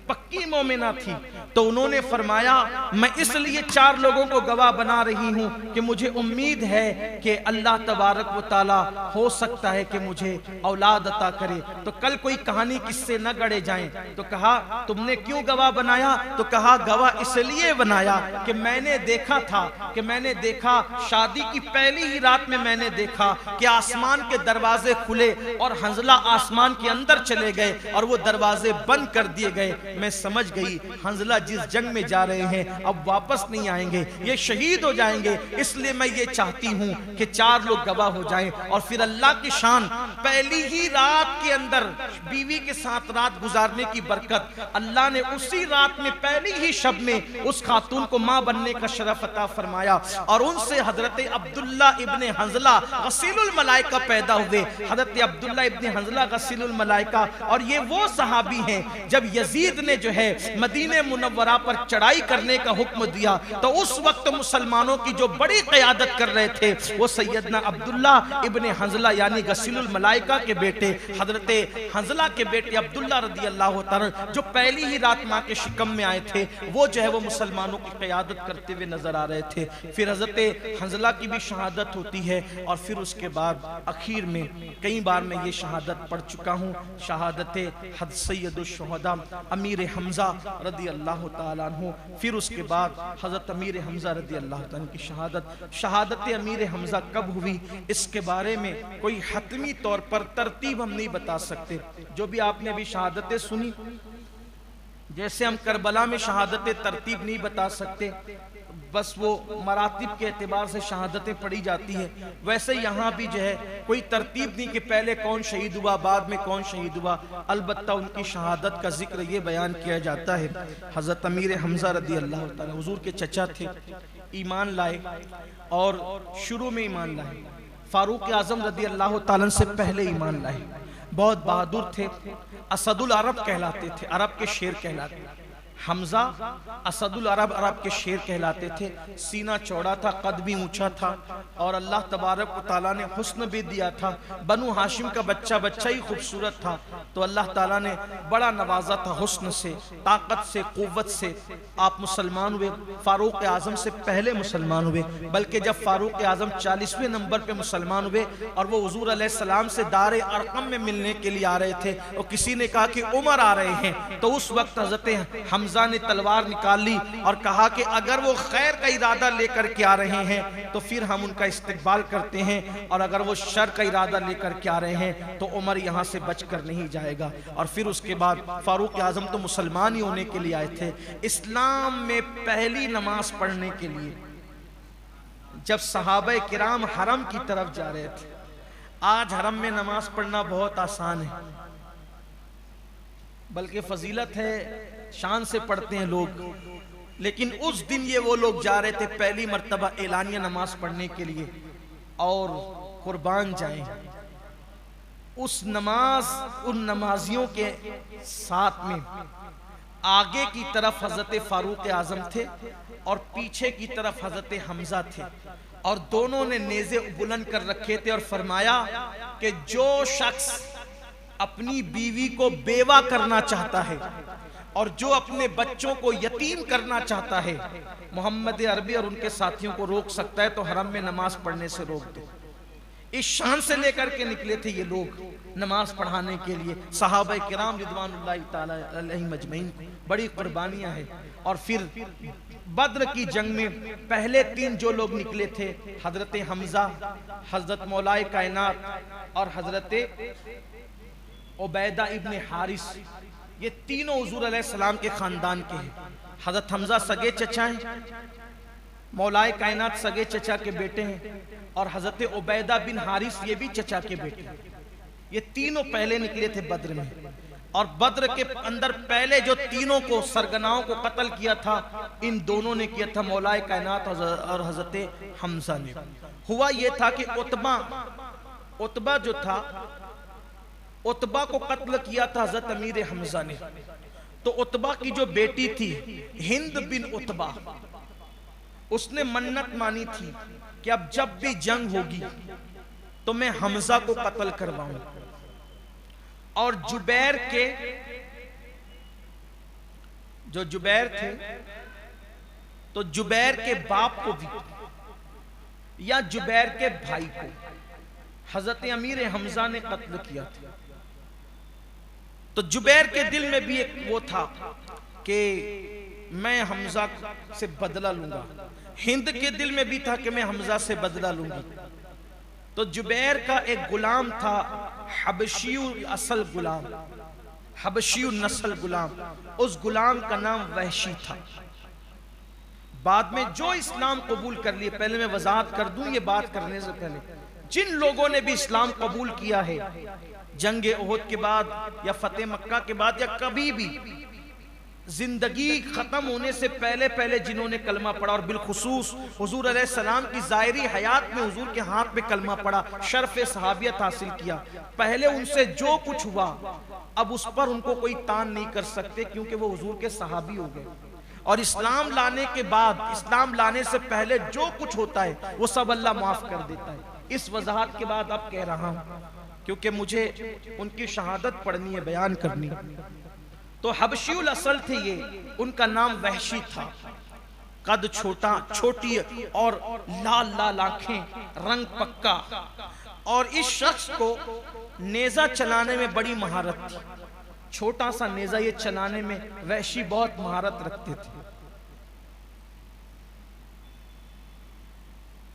पक्की मोमिना थी। तो उन्होंने फरमाया मैं इसलिए 4 लोगों को गवाह बना रही हूं कि मुझे उम्मीद है कि अल्लाह तबारक व ताला हो सकता है कि मुझे औलाद अता करे, तो कल कोई कहानी किससे न गढ़े जाएं। तो कहा तुमने क्यों गवाह बनाया। तो कहा गवाह इसलिए बनाया कि मैंने देखा शादी की पहली ही रात में मैंने देखा कि आसमान के दरवाजे खुले और हंजला आसमान के अंदर चले गए और वो दरवाजे बंद कर दिए गए। मैं समझ गई हंजला जिस जंग में जा रहे हैं अब वापस नहीं आएंगे, ये शहीद हो जाएंगे, इसलिए मैं ये चाहती हूं कि 4 लोग गवाह हो जाएं। और फिर अल्लाह की शान, पहली ही रात के अंदर बीवी के साथ रात गुजारने की बरकत, अल्लाह ने उसी रात में पहली ही शब में उस खातून को मां बनने का शरफ अता फरमाया और उनसे हजरत अब्दुल्ला इब्ने हंजला गसीलुल मलाइका पैदा हुए। हजरत अब्दुल्ला इब्ने हंजला गसीलुल मलाइका, और ये वो सहाबी हैं जब यजीद ने जो है मदीने मुनव्वरा पर चढ़ाई करने का हुक्म दिया तो उस वक्त मुसलमानों की जो बड़ी क़यादत कर रहे थे वो सैयदना अब्दुल्ला इब्ने हंजला यानी गसीलुल मलाइका के बेटे हजरत हंजला के बेटे अब्दुल्ला रदी अल्लाह ताला, जो पहली ही रात माँ के शिकम में आए थे, वो जो है वो मुसलमानों की क़यादत करते हुए नजर आ रहे थे। फिर हजरत हंजला की भी शहादत होती है और फिर उसके बाद आखिर में में कई बार मैं ये शहादत पढ़ चुका हूँ, शहादत हद सैयदुश्शुहदा अमीर हमजा रदी अल्लाह ताला अन्हु। फिर उसके बाद हज़रत अमीर हमजा रदी अल्लाह ताला की शहादत। शहादत अमीर हमजा कब हुई इसके बारे में कोई हतमी तौर पर तरतीब हम नहीं बता सकते। जो भी आपने अभी शहादतें सुनी, जैसे हम करबला में शहादतें तरतीब नहीं बता सकते, बस वो मरातिब के एतबार से शहादतें पढ़ी जाती है, वैसे यहाँ भी जो है कोई तरतीब नहीं कि पहले कौन शहीद हुआ बाद में कौन शहीद हुआ। अलबत्ता उनकी शहादत का जिक्र ये बयान किया जाता है। हज़रत अमीर हमजा रदी अल्लाह ताला हुजूर के चचा थे, ईमान लाए और शुरू में ईमान लाए, फारूक आज़म रदी अल्लाह ताला से पहले ईमान लाए। बहुत बहादुर थे, असदुल अरब कहलाते थे, अरब के शेर कहलाते। हमजा असदुल अरब, अरब के शेर कहलाते थे। सीना चौड़ा था, कद भी ऊंचा था और अल्लाह तबारक व तआला ने हुस्न भी दिया था। बनु हाशिम का बच्चा बच्चा ही खूबसूरत था, तो अल्लाह ताला ने बड़ा नवाजा था हुस्न से, ताकत से, कुव्वत से। आप मुसलमान हुए, फारूक आजम से पहले मुसलमान हुए, बल्कि जब फारूक आजम 40वें नंबर पे मुसलमान हुए और वो हुजूर अलैहिस्सलाम से दारे अरकम में मिलने के लिए आ रहे थे और किसी ने कहा कि उमर आ रहे हैं, तो उस वक्त हज़रत हमजा ने तलवार निकाल ली और कहा कि अगर वो खैर का इरादा लेकर के आ रहे हैं तो फिर हम उनका इस्तकबाल करते हैं, और अगर वो शर का इरादा लेकर के आ रहे हैं तो उमर यहाँ से बचकर नहीं जाएगा। और फिर उसके बाद फारूक आजम तो मुसलमान ही होने के लिए आए थे। इस्लाम में पहली नमाज पढ़ने के लिए जब सहाबा किराम हरम की तरफ जा रहे थे, आज हरम में नमाज पढ़ना बहुत आसान है, बल्कि फजीलत है, शान से पढ़ते हैं लोग, लेकिन उस दिन ये वो लोग जा रहे थे पहली मर्तबा एलानिया नमाज पढ़ने के लिए, और कुर्बान जाएं उस नमाज, उन नमाजियों के साथ में आगे की तरफ हजरत फारूक आजम थे और पीछे की तरफ हजरत हमजा थे, और दोनों ने नेज़े बुलंद कर रखे थे और फरमाया कि जो शख्स अपनी बीवी को बेवा करना चाहता है और जो अपने बच्चों को यतीम करना चाहता है, मोहम्मद अरबी और उनके साथियों को रोक सकता है तो हरम में नमाज पढ़ने से रोक दे। इस शान से लेकर के निकले थे ये लोग नमाज पढ़ाने के लिए। सहाबा किराम रिदवानुल्लाहि ताला अलैहिम अजमईन, बड़ी कुर्बानियां हैं। और फिर बद्र की जंग में पहले 3 जो लोग निकले थे, हजरत हमजा, हजरत मौलाए कायनात और हजरत उबैदा इब्ने हारिस, ये तीनों हुजूर अलैहिस्सलाम के खानदान के हैं। हजरत हमजा सगे चचा हैं, मौलाए कायनात सगे चचा के बेटे हैं, और हजरत उबैदा बिन हारिस ये भी चचा के बेटे हैं। ये तीनों पहले निकले थे बद्र में, और बद्र के अंदर पहले जो तीनों को सरगनाओं को कत्ल किया था, इन दोनों ने किया था, मौलाए कायनात और हजरत हमजा ने। हुआ ये था कि उतबा जो था, उतबा को कत्ल किया था हजरत अमीर हमजा ने। तो उतबा की जो बेटी थी हिंद बिन उतबा, उसने मन्नत मानी थी कि अब जब भी जंग होगी तो मैं हमजा को कत्ल करवाऊं। और जुबैर के जो जुबैर थे, तो जुबैर के बाप को भी या जुबैर के भाई को हजरत अमीर हमजा ने कत्ल किया था। तो जुबैर के दिल में भी एक वो था कि मैं हमजा से बदला लूंगा, हिंद के दिल में भी था कि मैं हमजा से बदला लूंगी। तो जुबैर का एक गुलाम था, हबशियु असल गुलाम, हबशियु नस्ल गुलाम, उस गुलाम का नाम वहशी था। बाद में जो इस्लाम कबूल कर लिए, पहले मैं वजाहत कर दूं ये बात करने से पहले, जिन लोगों ने भी इस्लाम कबूल किया है जंगे ओहद के बाद या फतेह मक्का के बाद या कभी भी जिंदगी खत्म होने से पहले पहले जिन्होंने कलमा पढ़ा, और बिलखुसूस हुजूर अलैहिस्सलाम की ज़ाहिरी हयात में हुजूर के हाथ में कलमा पढ़ा, शर्फ सहाबियत हासिल किया, पहले उनसे जो कुछ हुआ अब उस पर उनको कोई तान नहीं कर सकते, क्योंकि वो हुजूर के सहाबी हो गए। और इस्लाम लाने के बाद, इस्लाम लाने से पहले जो कुछ होता है वो सब अल्लाह माफ कर देता है। इस वजाहत के बाद अब कह रहा हूं, क्योंकि मुझे उनकी शहादत पढ़नी है, बयान करनी है। तो हबशियुल असल थे ये, उनका नाम वहशी था, कद छोटा, छोटी और लाल लाल आंखें, रंग पक्का, और इस शख्स को नेजा चलाने में बड़ी महारत थी। छोटा सा नेजा ये चलाने में वहशी बहुत महारत रखते थे।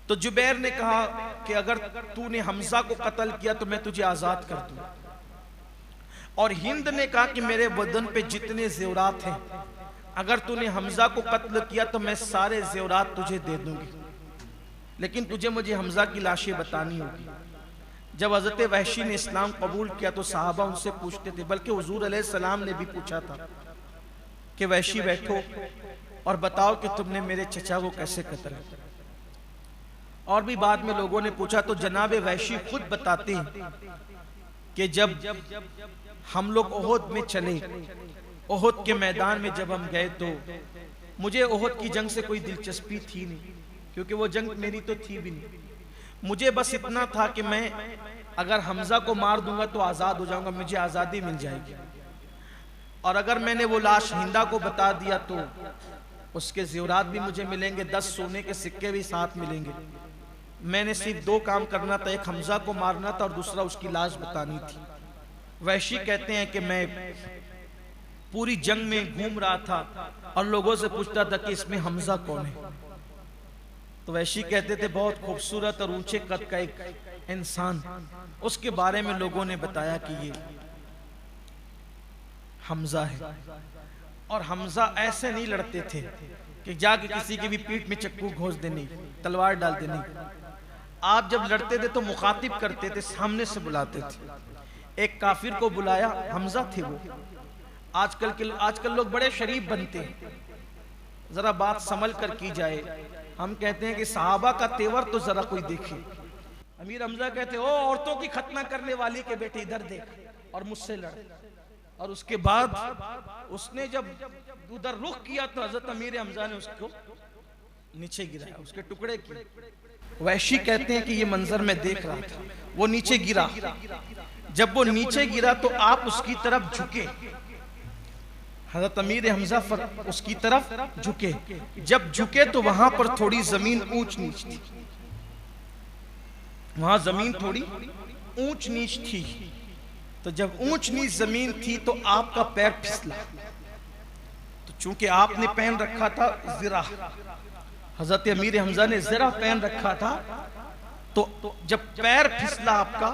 तो जुबैर ने कहा कि अगर तूने हमजा को कत्ल किया तो मैं तुझे आजाद कर दूं। और हिंद ने कहा कि मेरे बदन पे जितने जेवरात हैं, अगर तूने हमजा को कत्ल किया तो मैं सारे जेवरात तुझे दे दूंगी, लेकिन तुझे मुझे हमजा की लाशें बतानी होगी। जब हजरत वहशी ने इस्लाम कबूल किया तो साहबा उनसे पूछते थे, बल्कि हुजूर अलैहिस्सलाम ने भी पूछा था कि वहशी बैठो और बताओ कि तुमने मेरे चचा को कैसे कत्ल किया। और भी बाद में लोगों ने पूछा तो जनाब वहशी खुद बताते हैं कि जब हम लोग ओहद में चले, ओहद के मैदान में जब हम गए तो मुझे ओहद की जंग से कोई दिलचस्पी थी नहीं, क्योंकि वो जंग मेरी तो थी भी नहीं। मुझे बस इतना था कि मैं अगर हमजा को मार दूंगा तो आज़ाद हो जाऊंगा, मुझे आज़ादी मिल जाएगी। और अगर मैंने वो लाश हिंदा को बता दिया तो उसके ज़ेवरात भी मुझे मिलेंगे, 10 सोने के सिक्के भी साथ मिलेंगे। मैंने सिर्फ 2 काम करना था, एक हमजा को मारना था और दूसरा उसकी लाश बतानी थी। वहशी कहते हैं कि मैं पूरी जंग में घूम रहा था और लोगों से पूछता था कि इसमें हमजा कौन है। तो वहशी कहते थे बहुत खूबसूरत और ऊंचे कद का एक इंसान। उसके बारे में लोगों ने बताया कि ये हमजा है। और हमजा ऐसे नहीं लड़ते थे कि जाके किसी की भी पीठ में चक्कू घोंस देने, तलवार डाल देने। आप जब लड़ते थे तो मुखातिब करते थे, सामने से बुलाते थे। एक काफिर को बुलाया, हमजा थे वो। आजकल लोग बड़े शरीफ बनते हैं, जरा बात संभल कर की जाए। हम कहते हैं कि सहाबा का तेवर तो जरा कोई देखे। अमीर हमजा कहते ओ औरतों की खतना करने वाली के बेटे इधर देख और मुझसे लड़। और उसके बाद उसने जब उधर रुख किया तो हजरत अमीर हमजा ने उसको नीचे गिराया, उसके टुकड़े किए। वहशी कहते हैं कि ये मंजर मैं देख रहा था, वो नीचे गिरा। जब वो नीचे गिरा तो आप उसकी तरफ झुके, हजरत अमीर हमजा उसकी तरफ झुके। जब झुके तो वहां पर थोड़ी जमीन ऊंच नीच थी, वहां जमीन थोड़ी ऊंच नीच थी। तो जब ऊंच नीच जमीन थी तो आपका पैर फिसला। तो चूंकि आपने पहन रखा था ज़िरा, हजरत अमीर हमजा ने ज़िरा पहन रखा था, तो जब पैर फिसला आपका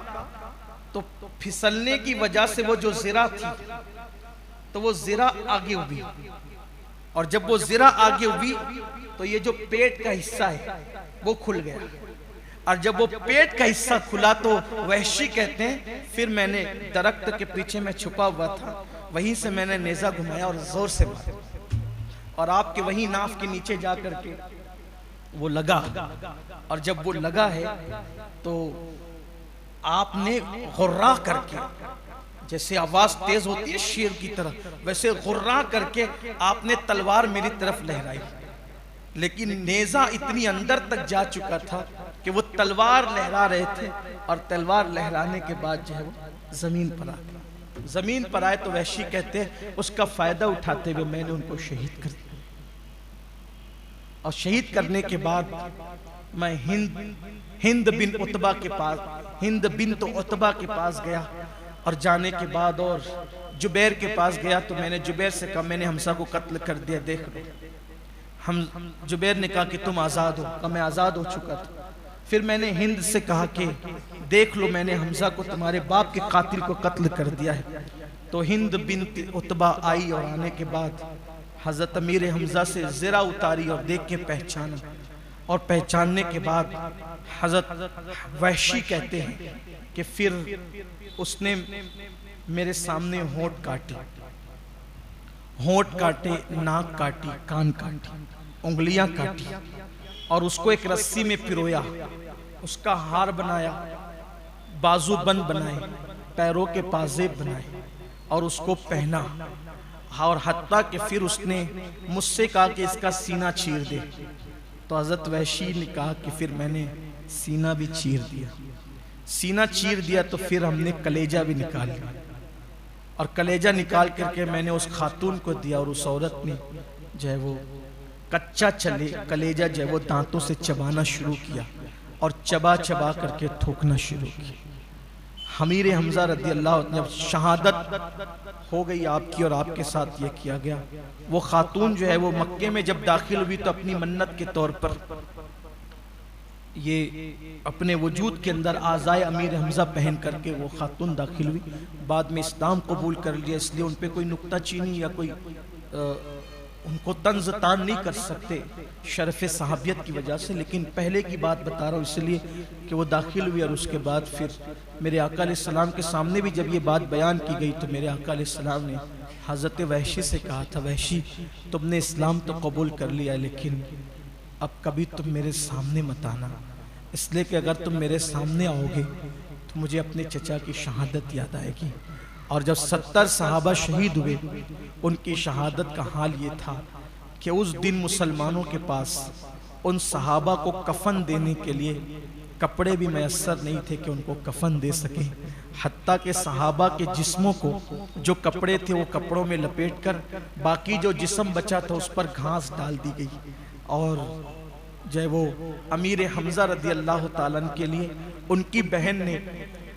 तो फिसलने की वजह से वो जो ज़िरा थी तो वो ज़िरा आगे हुई। और जब वो ज़िरा आगे हुई तो ये जो पेट का हिस्सा है वो खुल गया। और जब वो पेट का हिस्सा खुला तो वहशी कहते हैं फिर मैंने दरख्त के पीछे में छुपा हुआ था, वहीं से मैंने नेजा घुमाया और जोर से मारा। और आपके वहीं नाफ के नीचे जा करके वो लगा। और जब वो लगा है तो आपने गुर्रा करके, जैसे आवाज तेज होती है शेर की तरह, वैसे गुर्रा करके आपने तलवार मेरी तरफ लहराई। लेकिन नेजा इतनी अंदर तक जा चुका था कि वो तलवार लहरा रहे थे। और तलवार लहराने के बाद जो है वो जमीन पर आ गए। जमीन पर आए तो वहशी कहते हैं उसका फायदा उठाते हुए मैंने उनको शहीद कर दिया। और शहीद करने के बाद मैं हिंद बिन उतबा के पास, हिंद बिन तो उतबा के पास गया। और जाने के बाद और जुबैर के पास गया तो मैंने जुबैर से कहा मैंने हमजा को कत्ल कर दिया, देख लो। हम जुबैर ने कहा कि तुम आज़ाद हो, कहा मैं आज़ाद हो चुका था। फिर मैंने हिंद से कहा कि देख लो मैंने हमजा को, तुम्हारे बाप के कातिल को कत्ल कर दिया है। तो हिंद बिन उतबा आई और आने के बाद हजरत अमीर हमजा से ज़िरा उतारी और देख के पहचाना। और पहचानने के बाद हजरत वहशी कहते हैं कि फिर उसने मेरे सामने होंठ काटे, नाक काटी, कान काटी, उंगलियां काटी और उसको एक रस्सी में पिरोया, उसका हार बनाया, बाजूबंद बनाए, पैरों के पाजेब बनाए और उसको पहना। और हत्ता कि फिर उसने मुझसे कहा कि इसका सीना चीर दे। तो हजरत वहशी ने कहा कि फिर मैंने सीना भी चीर दिया। सीना चीर दिया तो फिर हमने कलेजा भी निकाल लिया। और कलेजा निकाल करके मैंने उस खातून को दिया और उस औरत ने जो है वो कच्चा चले कलेजा जो है वो दांतों से चबाना शुरू किया। और चबा चबा करके थूकना शुरू किया। अमीर हमजा रदी अल्लाह, जब शहादत हो गई आपकी और आपके साथ ये किया गया, वो खातून जो है वो मक्के में जब दाखिल हुई तो अपनी मन्नत के तौर पर ये अपने वजूद के अंदर आज़ाए अमीर हमजा पहन करके वो खातून दाखिल हुई। बाद में इस्लाम कबूल कर लिया, इसलिए उन पे कोई नुक्ता चीनी या कोई उनको तंज तान नहीं कर सकते शरफ़ सहाबियत की वजह से। लेकिन पहले की बात बता रहा हूँ इसलिए कि वो दाखिल हुई और उसके बाद फिर मेरे आका अलैहिस्सलाम के सामने भी जब ये बात बयान की गई तो मेरे आका अलैहिस्सलाम ने हज़रत वहशी से कहा था, वहशी तुमने इस्लाम तो कबूल कर लिया लेकिन अब कभी तुम मेरे सामने मत आना, इसलिए कि अगर तुम मेरे सामने आओगे तो मुझे अपने चचा की शहादत याद आएगी। और जब 70 सहाबा शहीद हुए, उनकी शहादत का हाल ये था कि उस दिन मुसलमानों के पास उन सहाबा को कफन देने के लिए कपड़े भी मैसर नहीं थे कि उनको कफन दे सके। हत्ता के सहाबा के जिस्मों को जो कपड़े थे वो कपड़ों में लपेट कर बाकी जो जिस्म बचा था उस पर घास डाल दी गई। और जो वो अमीर हमजा रदी अल्लाह ताला के लिए उनकी बहन ने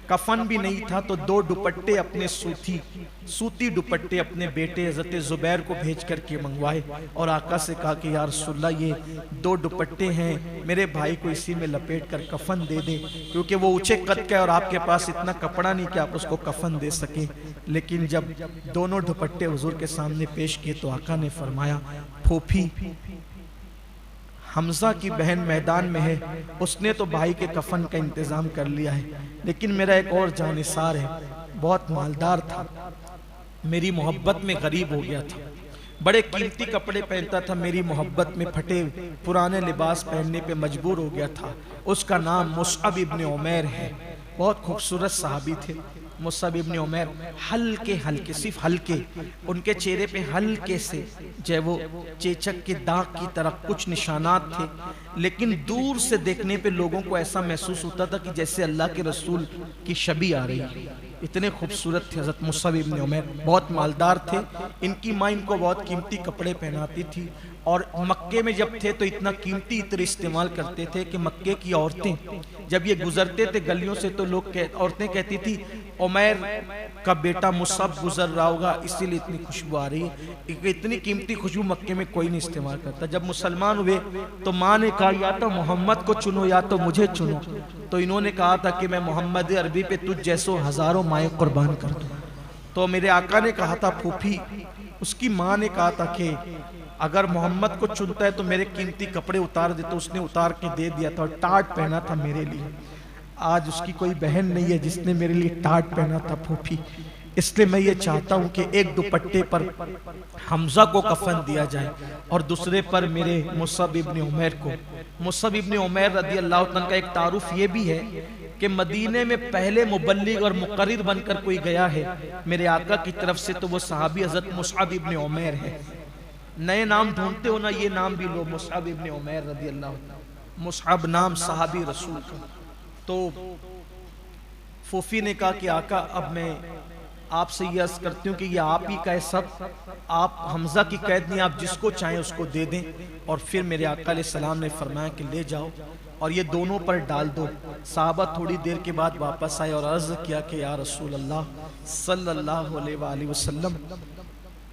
कफन भी नहीं था तो 2 दुपट्टे अपने सूती दुपट्टे अपने बेटे हज़रत ज़ुबैर को भेज करके मंगवाए और आका से कहा कि या रसूलल्लाह ये 2 दुपट्टे हैं, मेरे भाई को इसी में लपेट कर कफन दे दे, क्योंकि वो ऊंचे कद का है और आपके पास इतना कपड़ा नहीं कि आप उसको कफन दे सकें। लेकिन जब दोनों दुपट्टे हुजूर के सामने पेश किए तो आका ने फरमाया, फूफी हमजा की बहन मैदान में है, उसने तो भाई के कफन का इंतजाम कर लिया है, लेकिन मेरा एक और जानिसार है, बहुत मालदार था, मेरी मोहब्बत में गरीब हो गया था, बड़े कीमती कपड़े पहनता था, मेरी मोहब्बत में फटे पुराने लिबास पहनने पे मजबूर हो गया था। उसका नाम मुसअब इब्न उमैर है, बहुत खूबसूरत सहाबी थे मुसअब इब्न उमैर। हल्के हल्के, सिर्फ हल्के, उनके चेहरे पे हल्के से जो वो चेचक के दाग की तरह कुछ निशानात थे, लेकिन दूर से देखने पे लोगों को ऐसा महसूस होता था कि जैसे अल्लाह के रसूल की शबी आ रही है। इतने खूबसूरत थे हज़रत मुसअब इब्न उमैर, बहुत मालदार थे। इनकी माँ इनको बहुत कीमती कपड़े पहनाती थी और मक्के में जब थे तो इतना कीमती इत्र इस्तेमाल करते थे कि मक्के की औरतें जब ये गुजरते थे गलियों से तो औरतें कहती थी उमैर का बेटा मुसअब गुजर रहा होगा इसीलिए इतनी खुशबू आ रही है। इतनी कीमती खुशबू मक्के में कोई नहीं इस्तेमाल करता। जब मुसलमान हुए तो माँ ने कहा या तो मोहम्मद को चुनो या तो मुझे चुनो, तो इन्होंने कहा था कि मैं मोहम्मद अरबी पे तुझ जैसो हजारों माएँ कुर्बान कर दूँ। तो मेरे आका ने कहा था फूफी, उसकी माँ ने कहा था कि अगर मोहम्मद को चुनता है तो मेरे कीमती कपड़े उतार दे, तो उसने उतार के दे दिया था और टाट पहना था मेरे लिए। आज उसकी कोई बहन नहीं है जिसने मेरे लिए टाट पहना था फूफी, इसलिए मैं ये चाहता हूँ कि एक दुपट्टे पर हमजा को कफन दिया जाए और दूसरे पर मेरे मुसअब इब्न उमैर को। मुसअब इब्न उमैर रदी अल्लाह तआला का एक तारुफ ये भी है कि मदीने में पहले मुबल्लिग और मुकर्रिर बनकर कोई गया है मेरे आका की तरफ से तो वो सहाबी हज़रत मुसअब इब्न उमैर है। नए नाम ढूंढते हो ना, ये नाम भी लो, मुसअब इब्न उमैर रदी अल्लाह, मुसअब नाम सहाबी रसूल का। तो फूफी ने कहा कि आका अब मैं आपसे ये अर्ज करती हूँ कि ये आप ही का है सब, आप हमजा की कैद नहीं, आप जिसको चाहें उसको दे दें। और फिर मेरे आका अलैहिस्सलाम ने फरमाया कि ले जाओ और ये दोनों पर डाल दो। साहबा थोड़ी देर के बाद वापस आए और अर्ज किया कि या रसूल अल्लाह सल्लल्लाहु अलैहि वसल्लम,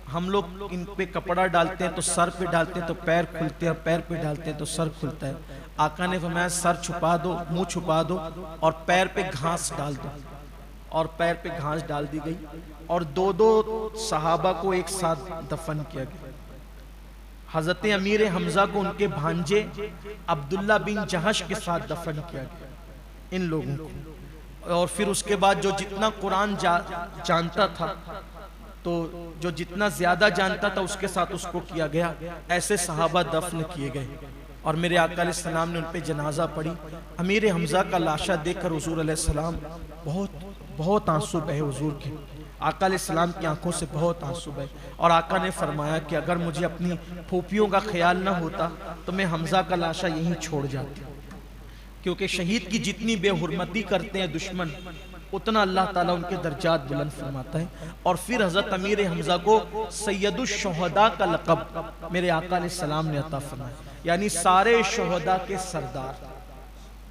हम लोग इन पे कपड़ा डालते हैं तो सर पे डालते हैं तो पैर खुलते हैं और पैर पे डालते हैं तो सर खुलता है। आका ने फरमाया सर छुपा दो, मुंह छुपा दो और पैर पे घास डाल दो। और पैर पे घास डाल दी गई और 2 सहाबा को एक साथ दफन किया गया। हजरत अमीर हमजा को उनके भांजे अब्दुल्ला बिन जहश के साथ दफन किया गया इन लोगों को। और फिर उसके बाद जो जितना कुरान जानता था तो जो जितना ज्यादा जानता था उसके साथ उसको किया गया। ऐसे सहाबा दफन किए गए और मेरे आका अलैहिस्सलाम ने उन पे जनाजा पढ़ी। अमीर हमजा का लाशा देखकर हुजूर अलैहिस्सलाम बहुत आंसू बहे हुजूर के। आका अलैहिस्सलाम की आंखों से बहुत आंसू बहे और आका ने फरमाया कि अगर मुझे अपनी फूफियों का ख्याल न होता तो मैं हमजा का लाशा यहीं छोड़ जाती, क्योंकि शहीद की जितनी बेहुरमती करते हैं दुश्मन उतना अल्लाह ताला उनके दर्जात बुलंद फरमाता है। और फिर हजरत अमीर हमजा को सैयदुश शुहदा का लक़ब मेरे आका अलैहिस्सलाम ने अता फरमाया, यानी सारे शुहदा के सरदार।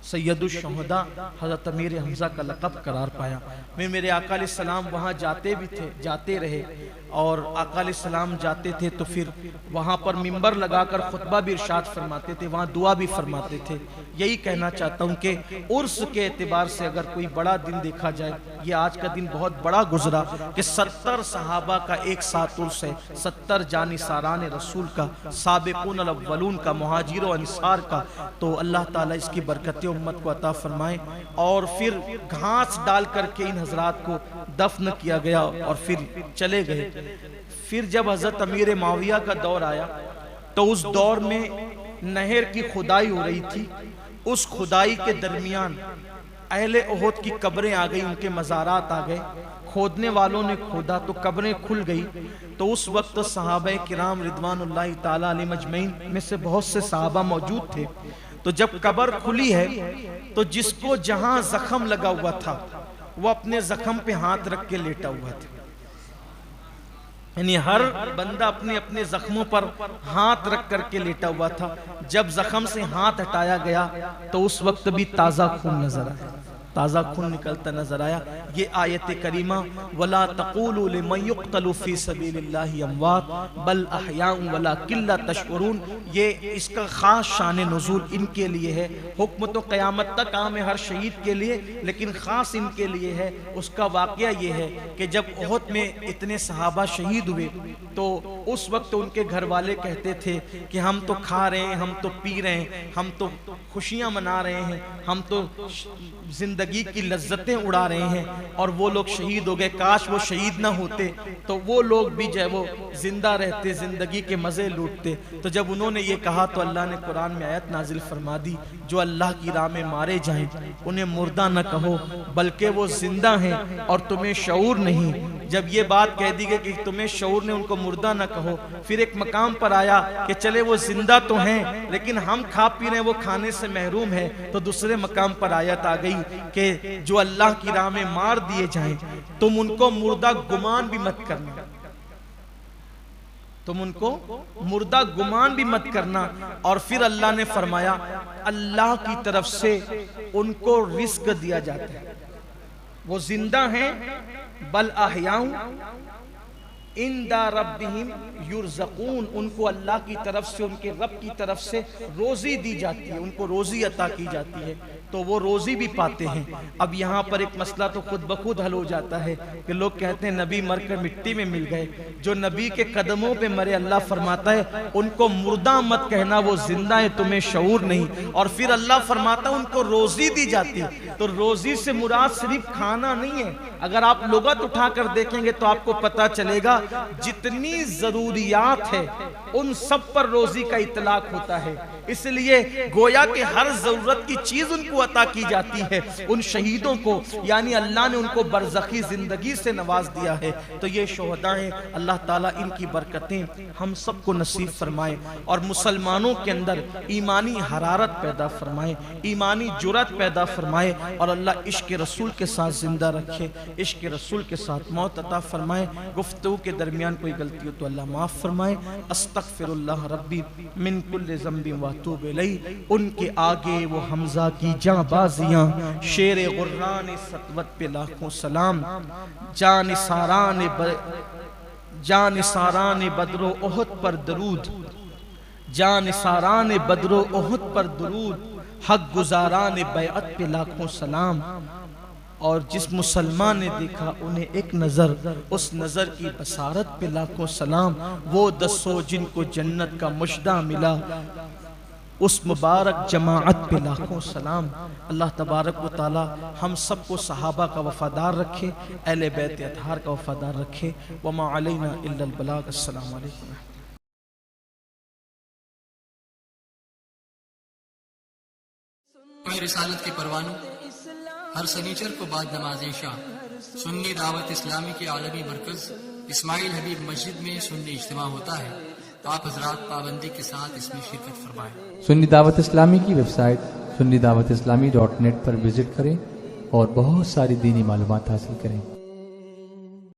सैयदुश्शुहदा हज़रत अमीर हमज़ा का लक़ब करार पाया। मेरे आका अलैहिस्सलाम वहाँ जाते भी थे, जाते रहे, और आका अलैहिस्सलाम जाते थे तो फिर वहाँ पर मिंबर लगाकर खुतबा भी इरशाद फरमाते थे, वहाँ दुआ भी फरमाते थे। यही कहना चाहता हूँ कि उर्स के एतबार से अगर कोई बड़ा दिन देखा जाए, ये आज का दिन बहुत बड़ा गुजरा कि 70 सहाबा का एक साथ उर्स है, 70 जानिसारान रसूल का, साबिक़ून अव्वलून का, मुहाजिर और अंसार का। तो अल्लाह ताला इसकी बरकतें उम्मत को अता फरमाए। और फिर घास डाल करके इन हजरात को दफन किया गया और फिर चले गए। फिर जब हजरत अमीर माविया का दौर आया तो उस दौर में नहर की खुदाई हो रही थी। उस खुदाई के दरमियान अहले उहद की कब्रें आ गई, उनके मज़ारात आ गए। खोदने वालों ने खोदा तो कब्रें खुल गई। तो उस वक्त सहाबा किराम रिदवानुल्लाहि ताला अलैहिम अजमईन में से बहुत से सहाबा मौजूद थे। तो जब कब्र खुली है तो जिसको जहां जख्म लगा हुआ था वो अपने जख्म पे हाथ रख के लेटा हुआ था। यानी हर बंदा अपने अपने जख्मों पर हाथ रख करके लेटा हुआ था। जब जख्म से हाथ हटाया गया तो उस वक्त भी ताज़ा खून नजर आया, ताज़ा खून निकलता नजर आया। ये आयत करीमा वला तक़ूलू लिमन युक़्तलू फ़ी सबीलिल्लाहि अमवात बल अहयाउन वलाकिन ला तशऊरून, ये इसका ख़ास शान नुज़ूल इनके लिए है। हुक्म तो क़यामत तक आम है हर शहीद के लिए, लेकिन ख़ास इनके लिए है। उसका वाक़या ये है कि जब उहद में इतने सहाबा शहीद हुए तो उस वक्त उनके घर वाले कहते थे कि हम तो खा रहे हैं, हम तो पी रहे हैं, हम तो खुशियाँ मना रहे हैं, हम तो जिंदगी की लज्जतें उड़ा रहे हैं, और वो लोग शहीद हो गए। काश वो शहीद ना होते तो वो लोग भी जो है वो जिंदा रहते, जिंदगी के मजे लूटते। तो जब उन्होंने ये कहा तो अल्लाह ने कुरान में आयत नाजिल फरमा दी, जो अल्लाह की राह में मारे जाएं उन्हें मुर्दा न कहो बल्कि वो जिंदा हैं और तुम्हें शऊर नहीं। जब ये बात कह दी गई कि तुम्हें शऊर ने, उनको मुर्दा न कहो, फिर एक मकाम पर आया कि चले वो जिंदा तो हैं लेकिन हम खा पी रहे हैं, वो खाने से महरूम है। तो दूसरे मकाम पर आयत आ गई कि जो अल्लाह की राह में मार दिए जाएं तुम उनको मुर्दा गुमान भी मत करना, तुम उनको मुर्दा गुमान भी मत करना। और फिर अल्लाह ने फरमाया अल्लाह की तरफ से उनको रिस्क दिया जाता है, वो जिंदा हैं, बल अहयाउन इंदा रब्बिहिम युरज़क़ून, उनको अल्लाह की तरफ से, उनके रब की तरफ से रोजी दी जाती है, उनको रोजी अता की जाती है, तो वो रोजी भी पाते हैं। अब यहाँ पर एक मसला तो खुद ब खुद हल हो जाता है कि लोग कहते हैं नबी मरकर मिट्टी में मिल गए। जो नबी के कदमों पे मरे, अल्लाह फरमाता है उनको मुर्दा मत कहना, वो जिंदा है, तुम्हें शऊर नहीं। और फिर अल्लाह फरमाता है उनको रोजी दी जाती है। तो रोजी से मुराद सिर्फ खाना नहीं है। अगर आप लुगत उठाकर देखेंगे तो आपको पता चलेगा जितनी जरूरियात है उन सब पर रोजी का इतलाक होता है। इसलिए गोया कि हर जरूरत की चीज उनको अता की जाती है। उन शहीदों को यानी अल्लाह ने उनको बरज़खी जिंदगी से नवाज दिया है। तो ये शोहदा हैं, अल्लाह ताला इनकी बरकतें हम सबको नसीब फरमाए और मुसलमानों के अंदर ईमानी हरारत पैदा फरमाए, ईमानी जुरत पैदा फरमाए, और अल्लाह इश्क रसूल के साथ जिंदा रखे, इश्क रसूल के साथ मौत अता फरमाए। गुफ्तगू के दरमियान कोई गलती हो तो अल्लाह माफ़ फरमाए। अस्तगफिरुल्लाह रब्बी मिन कुल्लि ज़ंबि व अतूबु इलैहि। उनके आगे वो हमजा की जांबाजियां, शेर गुर्रान सतवत पे लाखों सलाम, जान सारान बदरो ओहद पर दरूद, जान सारान बदरो ओहद पर दरूद, हक गुजारान बैअत पे लाखों सलाम। और जिस मुसलमान ने देखा उन्हें एक नजर, उस नजर की बसारत पे लाखों सलाम। वो दसो जिनको जन्नत का मुश्दा मिला, उस मुबारक जमाअत पे लाखों सलाम। अल्लाह तबारक व तआला हम सबको सहाबा का वफादार रखे, अहले बैत अतहार का वफादार रखे। वमा अलैना इल्लल बलाग। अस्सलामु अलैकुम। रिसालत के परवानों हर सनीचर को बाद नमाज इशा सुन्नी दावत इस्लामी के आलमी मरकज इस्माइल हबीब मस्जिद में सुन्नी इज्तिमा होता है। तो आप हजरात पाबंदी के साथ इसमें शिरकत फरमाएं। सुन्नी दावत इस्लामी की वेबसाइट sunnidawatislamI.net पर विजिट करें और बहुत सारी दीनी मालूमात हासिल करें।